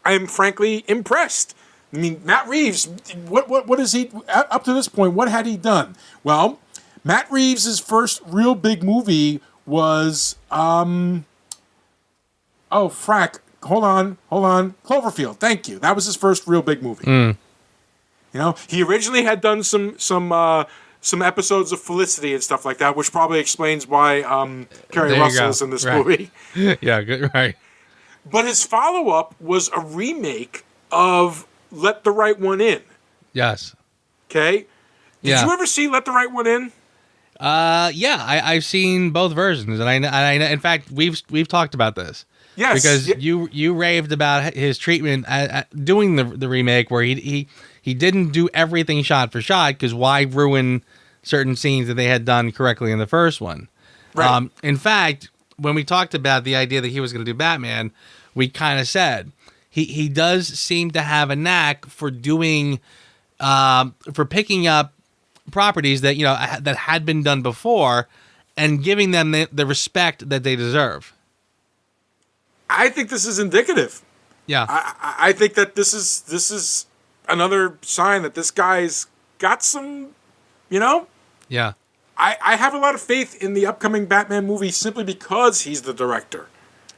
am frankly impressed. I mean, Matt Reeves, what is he, up to this point, what had he done? Well, Matt Reeves' first real big movie was, hold on, Cloverfield, thank you. That was his first real big movie. You know, he originally had done some episodes of Felicity and stuff like that, which probably explains why Kerry Russell is in this movie. Yeah, good, right. But his follow-up was a remake of Let the Right One In. Yes. Okay? Did you ever see Let the Right One In? I've seen both versions, and I in fact we've talked about this. Yes, because you raved about his treatment at doing the remake, where he didn't do everything shot for shot, because why ruin certain scenes that they had done correctly in the first one? Right. In fact, when we talked about the idea that he was going to do Batman, we kind of said he does seem to have a knack for doing for picking up properties that that had been done before and giving them the respect that they deserve. I think this is indicative. Yeah, I think that this is another sign that this guy's got some, Yeah. I have a lot of faith in the upcoming Batman movie simply because he's the director.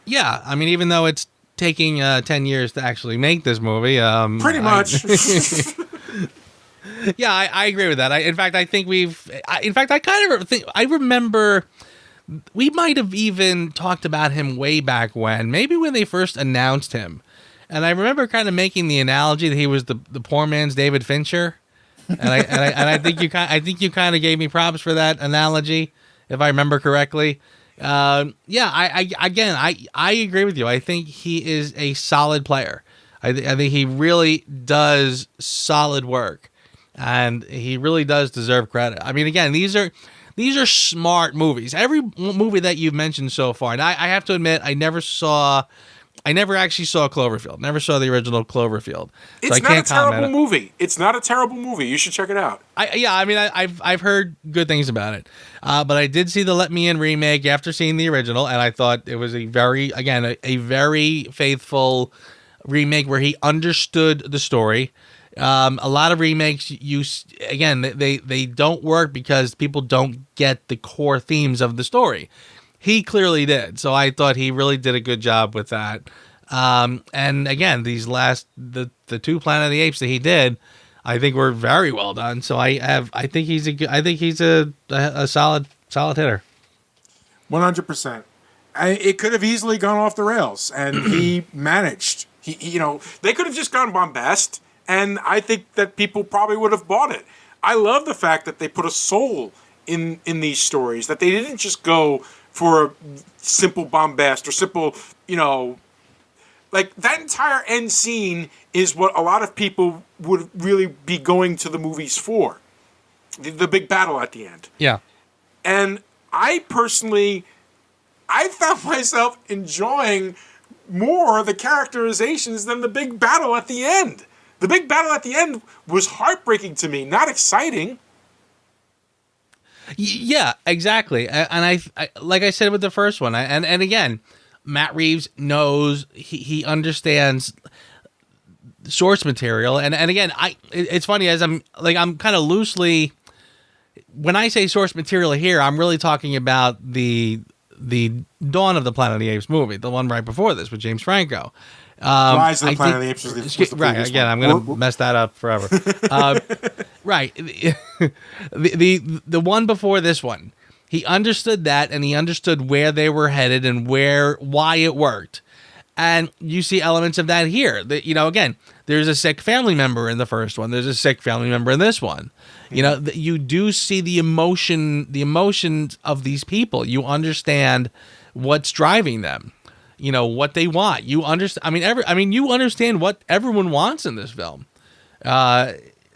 Yeah, I mean, even though it's taking 10 years to actually make this movie. Pretty much. Yeah, I agree with that. In fact, I think I kind of think, I remember we might have even talked about him way back when, maybe when they first announced him. And I remember kind of making the analogy that he was the poor man's David Fincher. And I think you kind of gave me props for that analogy, if I remember correctly. I agree with you. I think he is a solid player. I think he really does solid work, and he really does deserve credit. I mean, again, these are smart movies. Every movie that you've mentioned so far, and I have to admit, I never actually saw Cloverfield. Never saw the original Cloverfield. It's not a terrible movie. It's not a terrible movie. You should check it out. I've heard good things about it. But I did see the Let Me In remake after seeing the original, and I thought it was a very faithful remake where he understood the story. A lot of remakes, they don't work because people don't get the core themes of the story. He clearly did, so I thought he really did a good job with that. And again, these the two Planet of the Apes that he did, I think were very well done. So I think he's a solid hitter. 100%. It could have easily gone off the rails, and he managed. They could have just gone bombast, and I think that people probably would have bought it. I love the fact that they put a soul in these stories, that they didn't just go for a simple bombast or simple, like that entire end scene is what a lot of people would really be going to the movies for. The big battle at the end. Yeah. And I personally found myself enjoying more the characterizations than the big battle at the end. The big battle at the end was heartbreaking to me, not exciting. Yeah, exactly. And I like I said with the first one, and again, Matt Reeves knows, he understands source material, and again, it's funny, as I'm kind of loosely, when I say source material here, I'm really talking about the Dawn of the Planet of the Apes movie, the one right before this with James Franco. Rise of the Planet of the Apes was the right. Again, I'm going to mess that up forever. Right. The one before this one, he understood that, and he understood where they were headed and why it worked. And you see elements of that here. Again, there's a sick family member in the first one. There's a sick family member in this one. You do see the emotions of these people. You understand what's driving them. What they want. You understand. You understand what everyone wants in this film.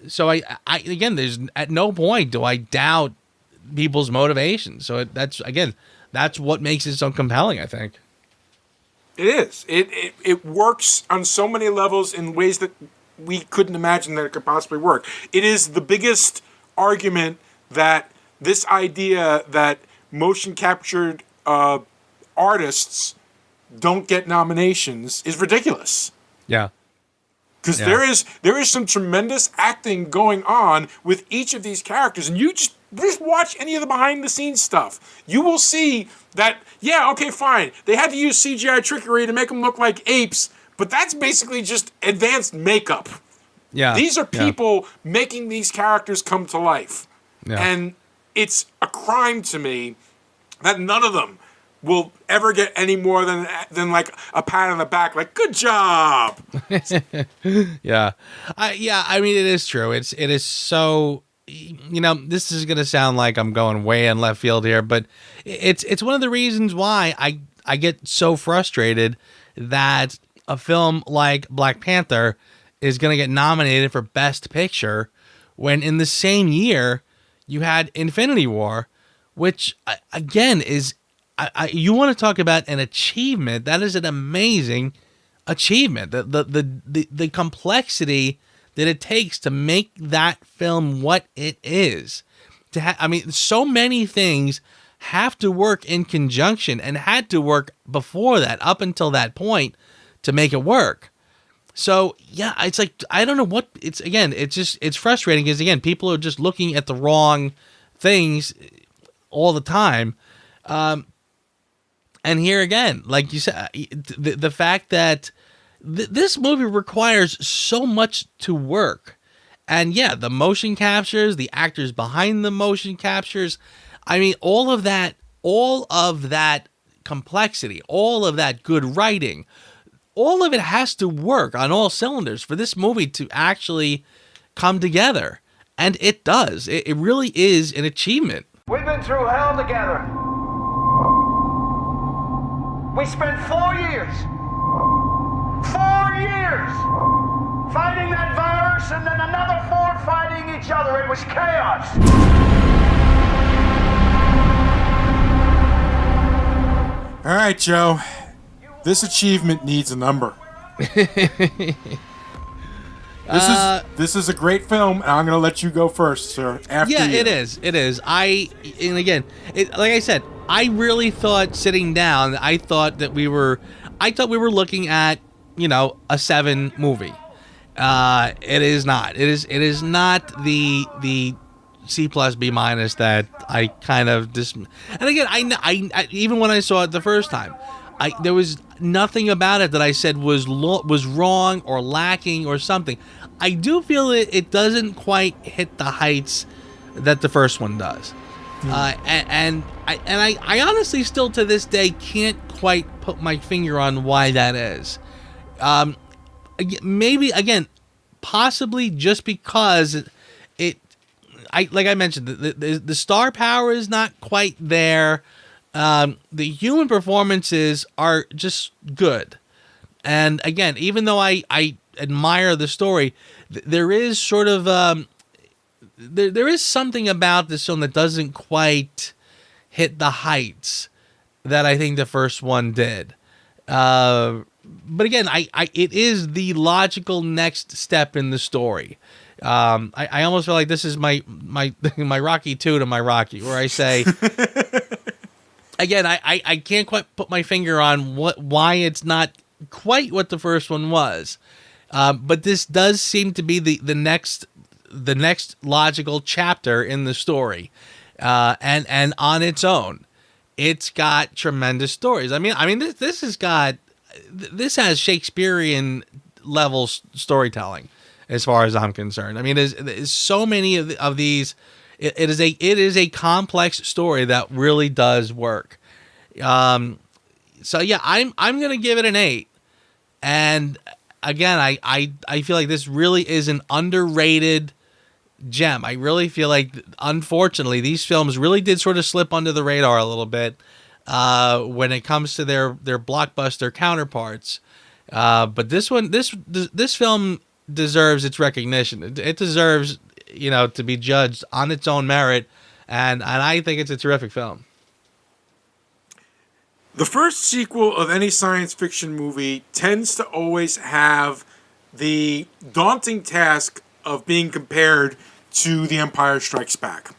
So I again, there's at no point do I doubt people's motivations. So that's what makes it so compelling, I think. It is. It works on so many levels in ways that we couldn't imagine that it could possibly work. It is the biggest argument that this idea that motion captured artists don't get nominations is ridiculous. Yeah. Because there is some tremendous acting going on with each of these characters, and you just watch any of the behind the scenes stuff. You will see that, yeah, okay, fine. They had to use CGI trickery to make them look like apes, but that's basically just advanced makeup. Yeah. These are people making these characters come to life. Yeah. And it's a crime to me that none of them will ever get any more than like a pat on the back, like, good job. Yeah. I mean, it is true. It is so, this is going to sound like I'm going way in left field here, but it's one of the reasons why I get so frustrated that a film like Black Panther is going to get nominated for Best Picture when in the same year you had Infinity War, which again is, you want to talk about an achievement. That is an amazing achievement. The complexity that it takes to make that film what it is. So many things have to work in conjunction and had to work before that, up until that point, to make it work. So yeah, it's like, I don't know what it's frustrating because again, people are just looking at the wrong things all the time. And here again, like you said, the fact that this movie requires so much to work. And yeah, the motion captures, the actors behind the motion captures, I mean, all of that complexity, all of that good writing, all of it has to work on all cylinders for this movie to actually come together. And it does. It really is an achievement. We've been through hell together. We spent 4 years. 4 years fighting that virus and then another 4 fighting each other. It was chaos. All right, Joe. This achievement needs a number. This is a great film, and I'm going to let you go first, sir. After you. It is. And again, like I said, I really thought sitting down, I thought we were looking at, a 7 movie. It is not. It is not the C plus B minus that I kind of and again, I even when I saw it the first time, there was nothing about it that I said was wrong or lacking or something. I do feel it doesn't quite hit the heights that the first one does. And I honestly still to this day can't quite put my finger on why that is. Maybe again, possibly just because like I mentioned, the star power is not quite there. The human performances are just good. And again, even though I admire the story, there is sort of there is something about this film that doesn't quite hit the heights that I think the first one did. But again, it is the logical next step in the story. I almost feel like this is my Rocky 2 to my Rocky, where I say, again, I can't quite put my finger on why it's not quite what the first one was. But this does seem to be the next logical chapter in the story. And on its own, it's got tremendous stories. I mean, this has Shakespearean level storytelling, as far as I'm concerned. I mean, there's so many of these. It is a complex story that really does work. So yeah, I'm gonna give it an 8. And again, I feel like this really is an underrated gem. I really feel like, unfortunately, these films really did sort of slip under the radar a little bit when it comes to their blockbuster counterparts. But this film deserves its recognition. It deserves, to be judged on its own merit, and I think it's a terrific film. The first sequel of any science fiction movie tends to always have the daunting task of being compared to The Empire Strikes Back.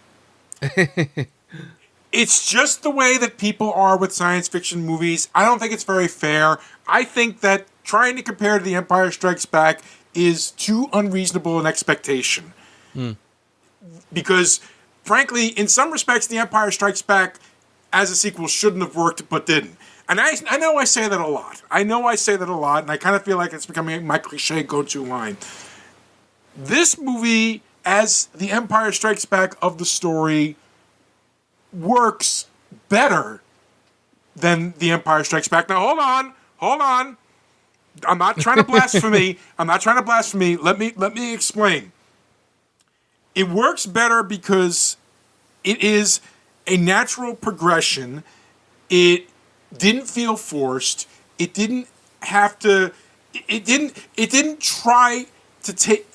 It's just the way that people are with science fiction movies. I don't think it's very fair. I think that trying to compare to The Empire Strikes Back is too unreasonable an expectation. Because, frankly, in some respects, The Empire Strikes Back as a sequel shouldn't have worked, but didn't. And I know I say that a lot. And I kind of feel like it's becoming my cliche go-to line. This movie, as The Empire Strikes Back of the story, works better than The Empire Strikes Back. Now, hold on. I'm not trying to blaspheme. Let me explain. It works better because it is a natural progression. It didn't feel forced. It didn't have to. It didn't try to take.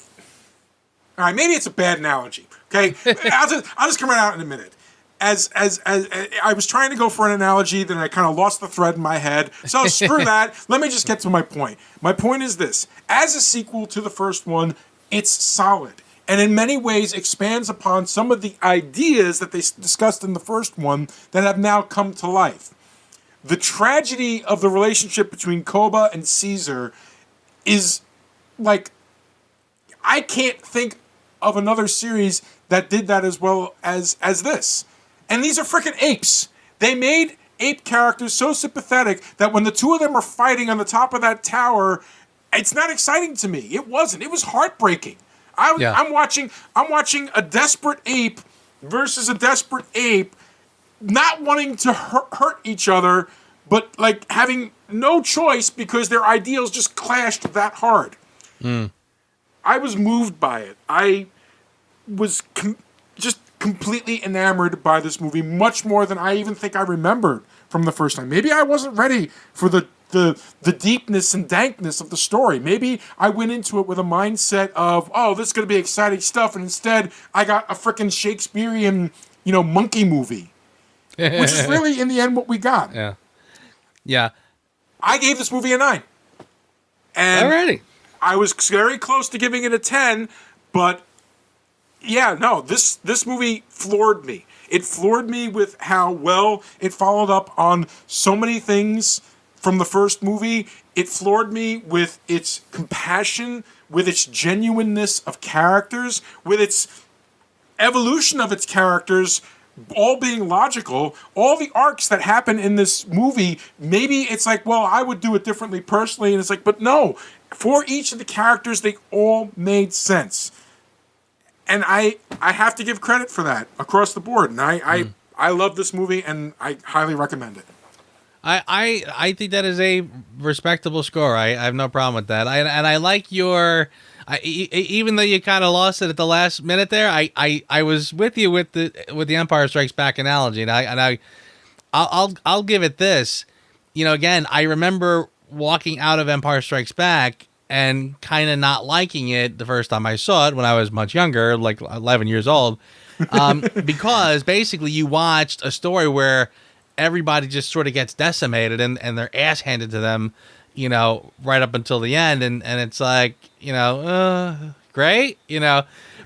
All right, maybe it's a bad analogy. Okay, I'll just come right out in a minute. As I was trying to go for an analogy, then I kind of lost the thread in my head. So screw that. Let me just get to my point. My point is this: as a sequel to the first one, it's solid, and in many ways expands upon some of the ideas that they discussed in the first one that have now come to life. The tragedy of the relationship between Koba and Caesar is like, I can't think of another series that did that as well as this. And these are freaking apes. They made ape characters so sympathetic that when the two of them are fighting on the top of that tower, it's not exciting to me. It wasn't. It was heartbreaking. I'm watching a desperate ape versus a desperate ape, not wanting to hurt each other, but like having no choice because their ideals just clashed that hard. I was moved by it. I was just completely enamored by this movie, much more than I even think I remembered from the first time. Maybe I wasn't ready for the deepness and dankness of the story. Maybe I went into it with a mindset of, oh, this is going to be exciting stuff, and instead I got a freaking Shakespearean, monkey movie, which is really, in the end, what we got. Yeah. I gave this movie a 9. And alrighty. I was very close to giving it a 10, but yeah, no, this movie floored me. It floored me with how well it followed up on so many things from the first movie. It floored me with its compassion, with its genuineness of characters, with its evolution of its characters, all being logical. All the arcs that happen in this movie, maybe it's like, well, I would do it differently personally, and it's like, but no, for each of the characters, they all made sense. And I have to give credit for that across the board. And I love this movie, and I highly recommend it. I think that is a respectable score. I have no problem with that. I like your, even though you kind of lost it at the last minute there. I was with you with the Empire Strikes Back analogy, and I'll give it this. Again, I remember walking out of Empire Strikes Back and kind of not liking it the first time I saw it when I was much younger, like 11 years old, because basically you watched a story where everybody just sort of gets decimated and their ass handed to them, right up until the end. And it's like, great,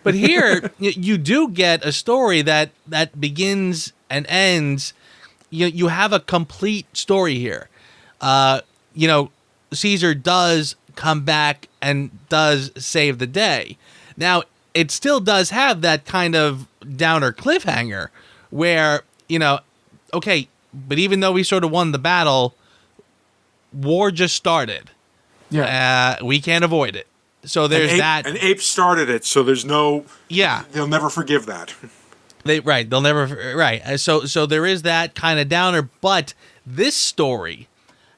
but here you do get a story that begins and ends. You have a complete story here. Caesar does come back and does save the day. Now, it still does have that kind of downer cliffhanger where, okay, but even though we sort of won the battle, war just started. Yeah. We can't avoid it. So there's that. An ape started it, so there's no... Yeah. They'll never forgive that. They'll never... Right. So there is that kind of downer, but this story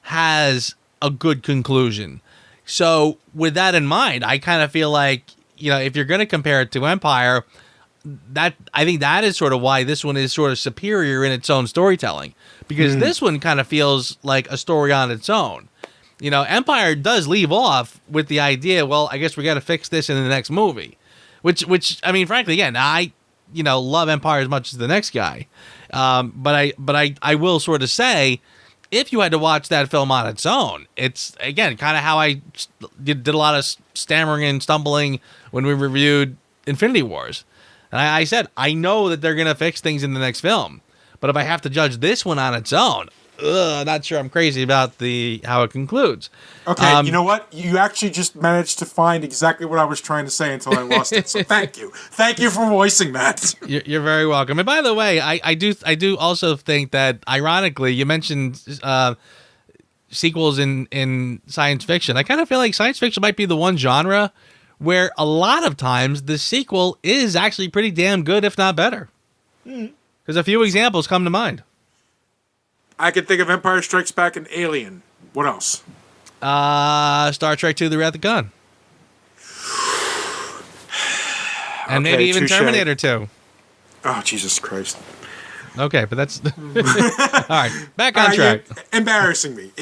has a good conclusion. So with that in mind, I kind of feel like, if you're going to compare it to Empire, I think that is sort of why this one is sort of superior in its own storytelling, because this one kind of feels like a story on its own. Empire does leave off with the idea, well, I guess we got to fix this in the next movie, which I mean, frankly, again, I love Empire as much as the next guy. But I will sort of say, if you had to watch that film on its own, it's, again, kind of how I did a lot of stammering and stumbling when we reviewed Infinity Wars. And I said, I know that they're going to fix things in the next film. But if I have to judge this one on its own, not sure I'm crazy about how it concludes. Okay, you know what? You actually just managed to find exactly what I was trying to say until I lost it. So thank you. Thank you for voicing that. You're very welcome. And by the way, I do also think that, ironically, you mentioned sequels in science fiction. I kind of feel like science fiction might be the one genre where a lot of times the sequel is actually pretty damn good, if not better. There's a few examples come to mind. I can think of Empire Strikes Back and Alien. What else? Star Trek II: The Wrath of Khan. And maybe even touche. Terminator 2. Oh, Jesus Christ. Okay, but that's... All right, back on track. Embarrassing me.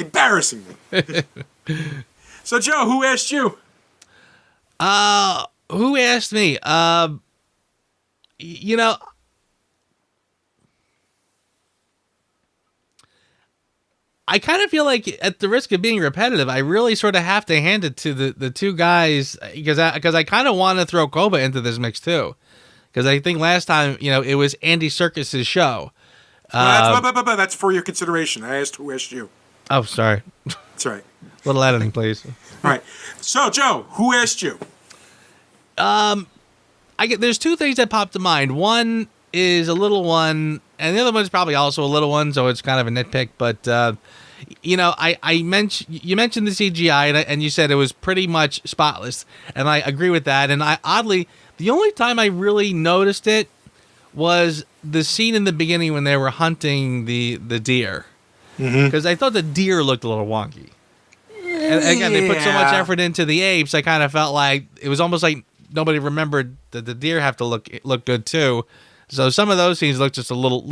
So, Joe, who asked you? Who asked me? I kind of feel like, at the risk of being repetitive, I really sort of have to hand it to the two guys, because I kind of want to throw Koba into this mix too, because I think last time it was Andy Serkis's show. That's for your consideration. I asked who asked you. Oh, sorry. That's all right. Little editing, please. All right. So, Joe, who asked you? there's two things that pop to mind. One is a little one, and the other one is probably also a little one, so it's kind of a nitpick. But you mentioned the CGI, and you said it was pretty much spotless, and I agree with that. And oddly, the only time I really noticed it was the scene in the beginning when they were hunting the deer, because I thought the deer looked a little wonky. And again, they put so much effort into the apes. I kind of felt like it was almost like nobody remembered that the deer have to look good too. So some of those scenes look just a little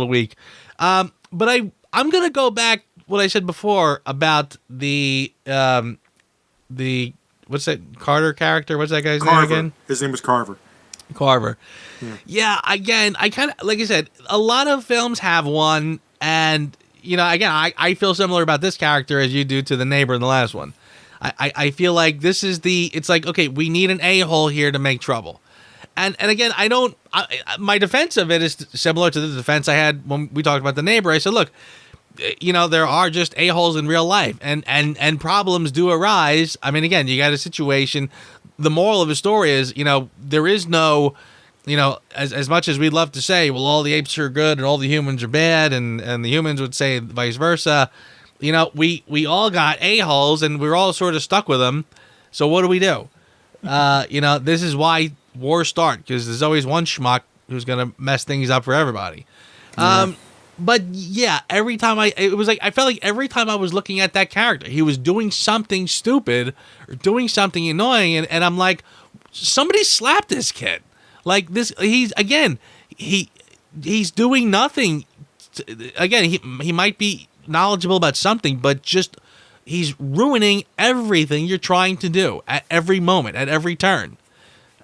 weak. But I'm gonna go back what I said before about the what's that Carter character? What's that guy's name again? His name was Carver. Yeah. Again, I kind of, like I said, a lot of films have one, and again, I feel similar about this character as you do to the neighbor in the last one. I feel like this is it's like, okay, we need an a-hole here to make trouble. And again, my defense of it is similar to the defense I had when we talked about the neighbor. I said, look, there are just a-holes in real life, and problems do arise. I mean, again, you got a situation. The moral of the story is, there is no, as much as we'd love to say, well, all the apes are good and all the humans are bad, and the humans would say vice versa. We all got a-holes, and we're all sort of stuck with them. So what do we do? This is why wars start, because there's always one schmuck who's going to mess things up for everybody. Yeah. But yeah, every time I felt like every time I was looking at that character, he was doing something stupid or doing something annoying, and I'm like, somebody slap this kid. Like this, he's doing nothing. Again, he might be knowledgeable about something, but just he's ruining everything you're trying to do at every moment, at every turn.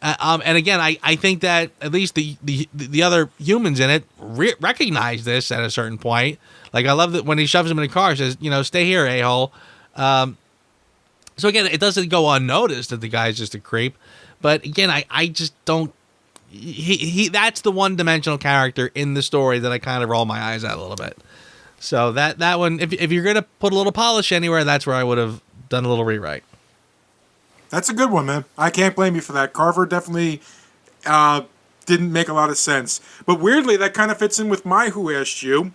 And again, I think that at least the other humans in it recognize this at a certain point. Like, I love that when he shoves him in a car, says, stay here, a-hole. So again, it doesn't go unnoticed that the guy's just a creep. But again, I just don't. That's the one-dimensional character in the story that I kind of roll my eyes at a little bit. So that one, if you're gonna put a little polish anywhere, that's where I would have done a little rewrite. That's a good one, man. I can't blame you for that. Carver definitely didn't make a lot of sense. But weirdly, that kind of fits in with my Who Asked You,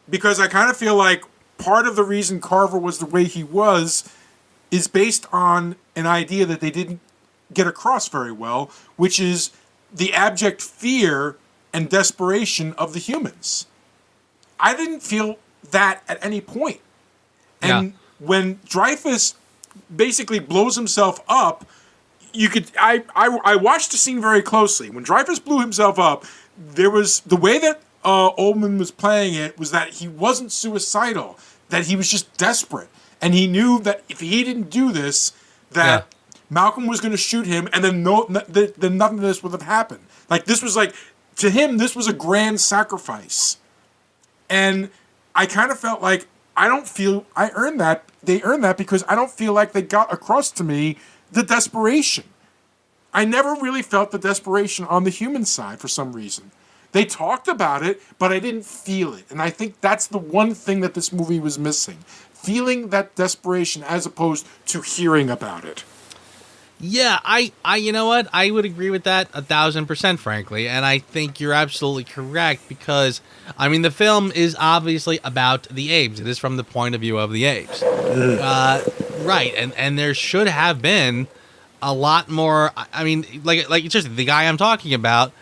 because I kind of feel like part of the reason Carver was the way he was is based on an idea that they didn't get across very well, which is the abject fear and desperation of the humans. I didn't feel that at any point. And when Dreyfus basically blows himself up, I watched the scene very closely. When Dreyfus blew himself up, there was the way that Oldman was playing it was that he wasn't suicidal, that he was just desperate, and he knew that if he didn't do this, that Malcolm was going to shoot him, and then then nothing of this would have happened. Like, this was like, to him, this was a grand sacrifice, and I kind of felt like I don't feel I earned that. They earned that because I don't feel like they got across to me the desperation. I never really felt the desperation on the human side for some reason. They talked about it, but I didn't feel it. And I think that's the one thing that this movie was missing. Feeling that desperation as opposed to hearing about it. Yeah, I you know what? I would agree with that 1,000%, frankly. And I think you're absolutely correct because, I mean, the film is obviously about the apes. It is from the point of view of the apes. Right. And there should have been a lot more. I mean, like just the guy I'm talking about,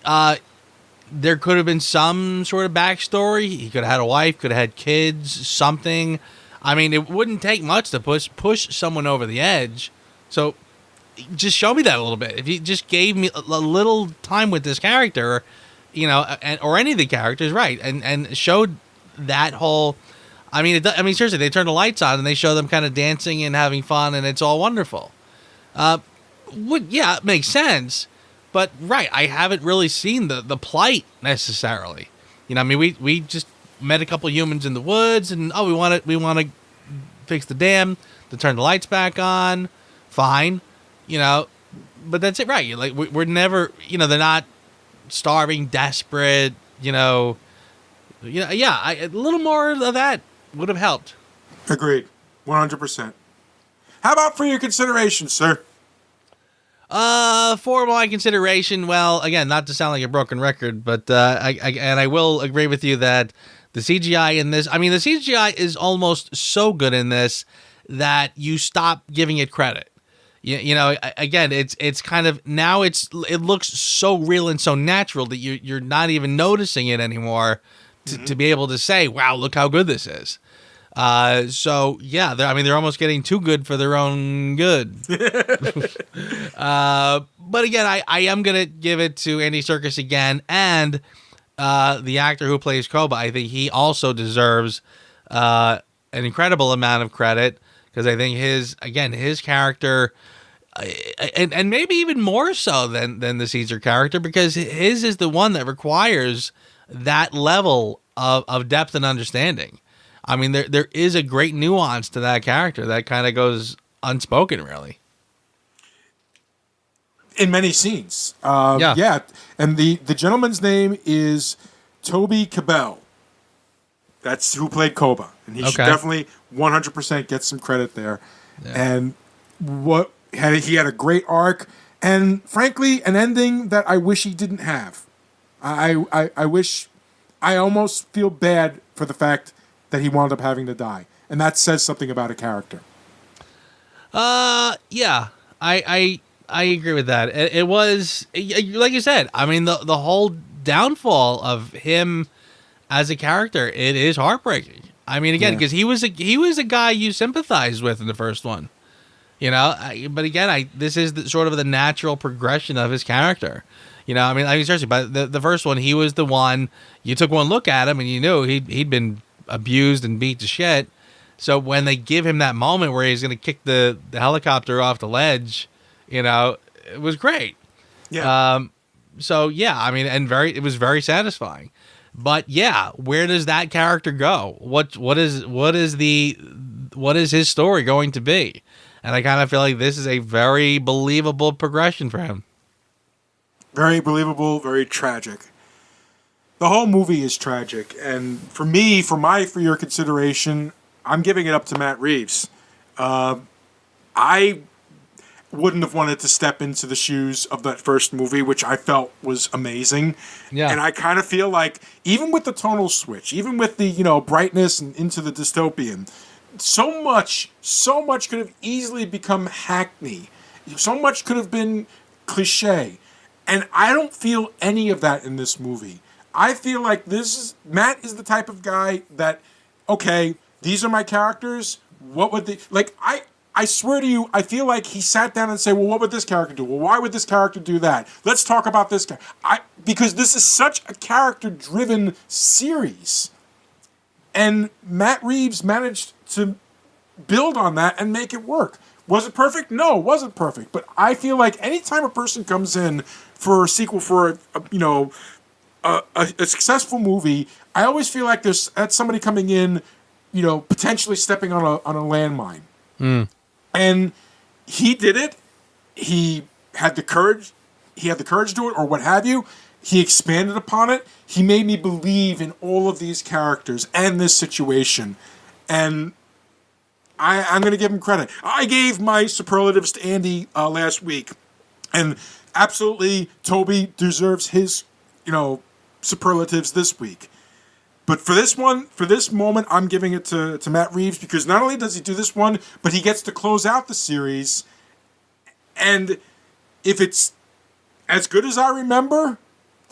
there could have been some sort of backstory. He could have had a wife, could have had kids, something. I mean, it wouldn't take much to push someone over the edge. So just show me that a little bit. If you just gave me a little time with this character, you know, or any of the characters, right, and showed that whole. I mean, seriously, they turn the lights on and they show them kind of dancing and having fun, and it's all wonderful. It makes sense, but right, I haven't really seen the plight necessarily. You know, I mean, we just met a couple humans in the woods, and we want to fix the dam to turn the lights back on. Fine, you know, but that's it, right? Like we're never, you know, they're not starving, desperate, you know. Yeah, a little more of that would have helped. Agreed, 100%. How about for your consideration, sir? For my consideration, well, again, not to sound like a broken record, but I will agree with you that the CGI in this, I mean, the CGI is almost so good in this that you stop giving it credit. You know, again, it's kind of, now it looks so real and so natural that you're not even noticing it anymore to be able to say, wow, look how good this is. So yeah, they're almost getting too good for their own good. But again, I am going to give it to Andy Serkis again. And the actor who plays Koba, I think he also deserves an incredible amount of credit, because I think his character, and maybe even more so than the Caesar character, because his is the one that requires that level of depth and understanding. I mean, there is a great nuance to that character that kind of goes unspoken, really. In many scenes. Yeah. And the gentleman's name is Toby Cabell. That's who played Koba. And he should definitely 100% get some credit there. Yeah. And he had a great arc. And frankly, an ending that I wish he didn't have. I almost feel bad for the fact that he wound up having to die. And that says something about a character. Yeah. I agree with that. It was, like you said, I mean, the whole downfall of him as a character, it is heartbreaking. I mean, again, because he was a guy you sympathized with in the first one, you know. But again, this is sort of the natural progression of his character. You know, I mean seriously, but the first one, he was the one, you took one look at him and you knew he'd been abused and beat to shit. So when they give him that moment where he's going to kick the helicopter off the ledge, you know, it was great. Yeah. So yeah, I mean, and it was very satisfying. But yeah, where does that character go? What is his story going to be? And I kind of feel like this is a very believable progression for him. Very believable, very tragic. The whole movie is tragic, and for your consideration, I'm giving it up to Matt Reeves. I wouldn't have wanted to step into the shoes of that first movie, which I felt was amazing. Yeah. And I kind of feel like, even with the tonal switch, even with the, brightness and into the dystopian, so much could have easily become hackney. So much could have been cliche. And I don't feel any of that in this movie. I feel like Matt is the type of guy that, okay, these are my characters. What would they, like, I swear to you, I feel like he sat down and said, well, what would this character do? Well, why would this character do that? Let's talk about this guy. Because this is such a character-driven series. And Matt Reeves managed to build on that and make it work. Was it perfect? No, it wasn't perfect. But I feel like anytime a person comes in for a sequel for a successful movie, I always feel like that's somebody coming in, potentially stepping on a landmine. And he did it. He had the courage. He had the courage to do it, or what have you. He expanded upon it. He made me believe in all of these characters and this situation. And I'm going to give him credit. I gave my superlatives to Andy last week. And absolutely, Toby deserves his, superlatives this week. But for this moment, I'm giving it to Matt Reeves, because not only does he do this one, but he gets to close out the series. And if it's as good as I remember,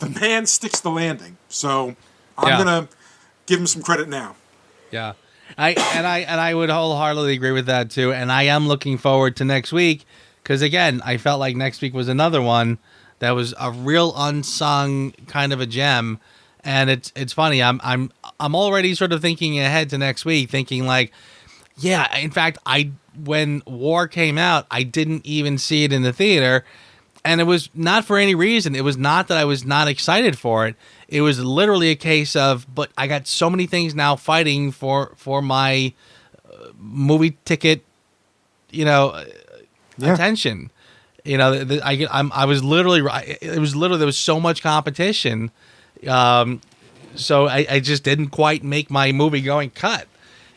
the man sticks the landing. So I'm gonna give him some credit now. Yeah, I would wholeheartedly agree with that too. And I am looking forward to next week, because again, I felt like next week was another one that was a real unsung kind of a gem. And it's funny. I'm already sort of thinking ahead to next week, thinking like, yeah. In fact, when War came out, I didn't even see it in the theater, and it was not for any reason. It was not that I was not excited for it. It was literally a case of, but I got so many things now fighting for my movie ticket, attention. I was literally. It was literally, there was so much competition. So I just didn't quite make my movie going cut.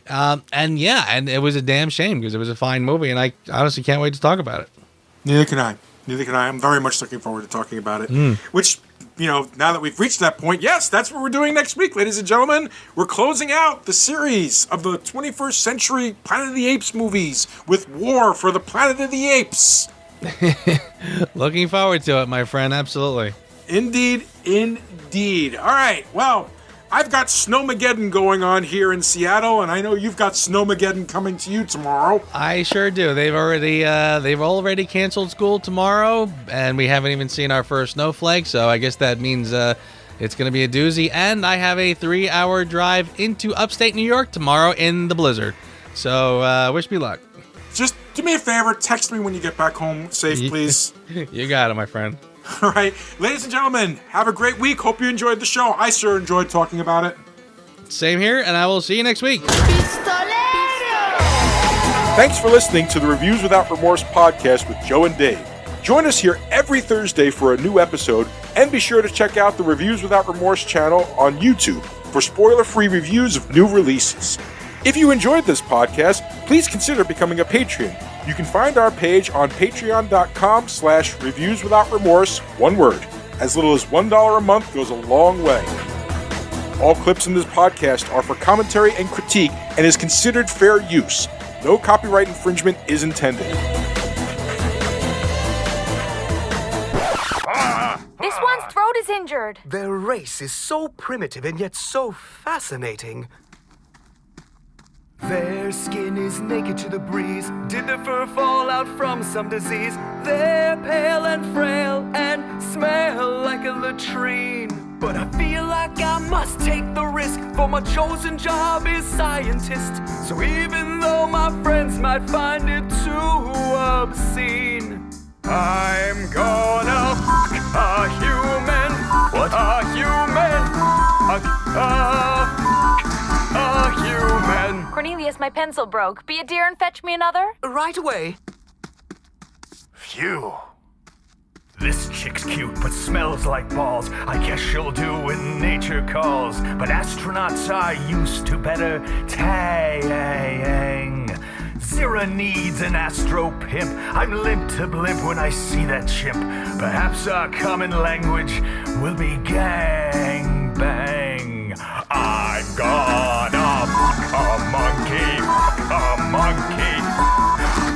And it was a damn shame, because it was a fine movie, and I honestly can't wait to talk about it. Neither can I. Neither can I. I'm very much looking forward to talking about it. Which, now that we've reached that point, yes, that's what we're doing next week, ladies and gentlemen. We're closing out the series of the 21st century Planet of the Apes movies with War for the Planet of the Apes. Looking forward to it, my friend. Absolutely. Indeed. All right. Well, I've got Snowmageddon going on here in Seattle, and I know you've got Snowmageddon coming to you tomorrow. I sure do. They've already canceled school tomorrow, and we haven't even seen our first snowflake. So I guess that means it's going to be a doozy. And I have a 3-hour drive into upstate New York tomorrow in the blizzard. So wish me luck. Just do me a favor. Text me when you get back home safe, please. You got it, my friend. All right. Ladies and gentlemen, have a great week. Hope you enjoyed the show. I sure enjoyed talking about it. Same here, and I will see you next week. Thanks for listening to the Reviews Without Remorse podcast with Joe and Dave. Join us here every Thursday for a new episode, and be sure to check out the Reviews Without Remorse channel on YouTube for spoiler-free reviews of new releases. If you enjoyed this podcast, please consider becoming a patron. You can find our page on patreon.com/reviewswithoutremorse, one word. As little as $1 a month goes a long way. All clips in this podcast are for commentary and critique and is considered fair use. No copyright infringement is intended. This one's throat is injured. Their race is so primitive and yet so fascinating. Their skin is naked to the breeze. Did their fur fall out from some disease? They're pale and frail and smell like a latrine. But I feel like I must take the risk, for my chosen job is scientist. So even though my friends might find it too obscene, I'm gonna fuck a human. What? A human. A human. Cornelius, my pencil broke. Be a dear and fetch me another. Right away. Phew. This chick's cute, but smells like balls. I guess she'll do when nature calls. But astronauts are used to better tang. Zira needs an astro pimp. I'm limp to blimp when I see that chimp. Perhaps our common language will be gang bang. I'm gonna fuck a monkey, fuck a monkey,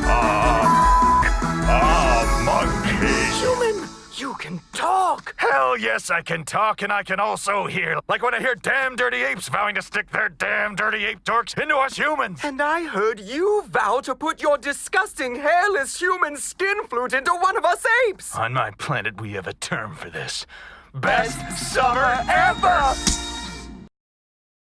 a monkey. Human, you can talk. Hell yes, I can talk, and I can also hear. Like when I hear damn dirty apes vowing to stick their damn dirty ape dorks into us humans. And I heard you vow to put your disgusting hairless human skin flute into one of us apes. On my planet, we have a term for this. Best summer ever!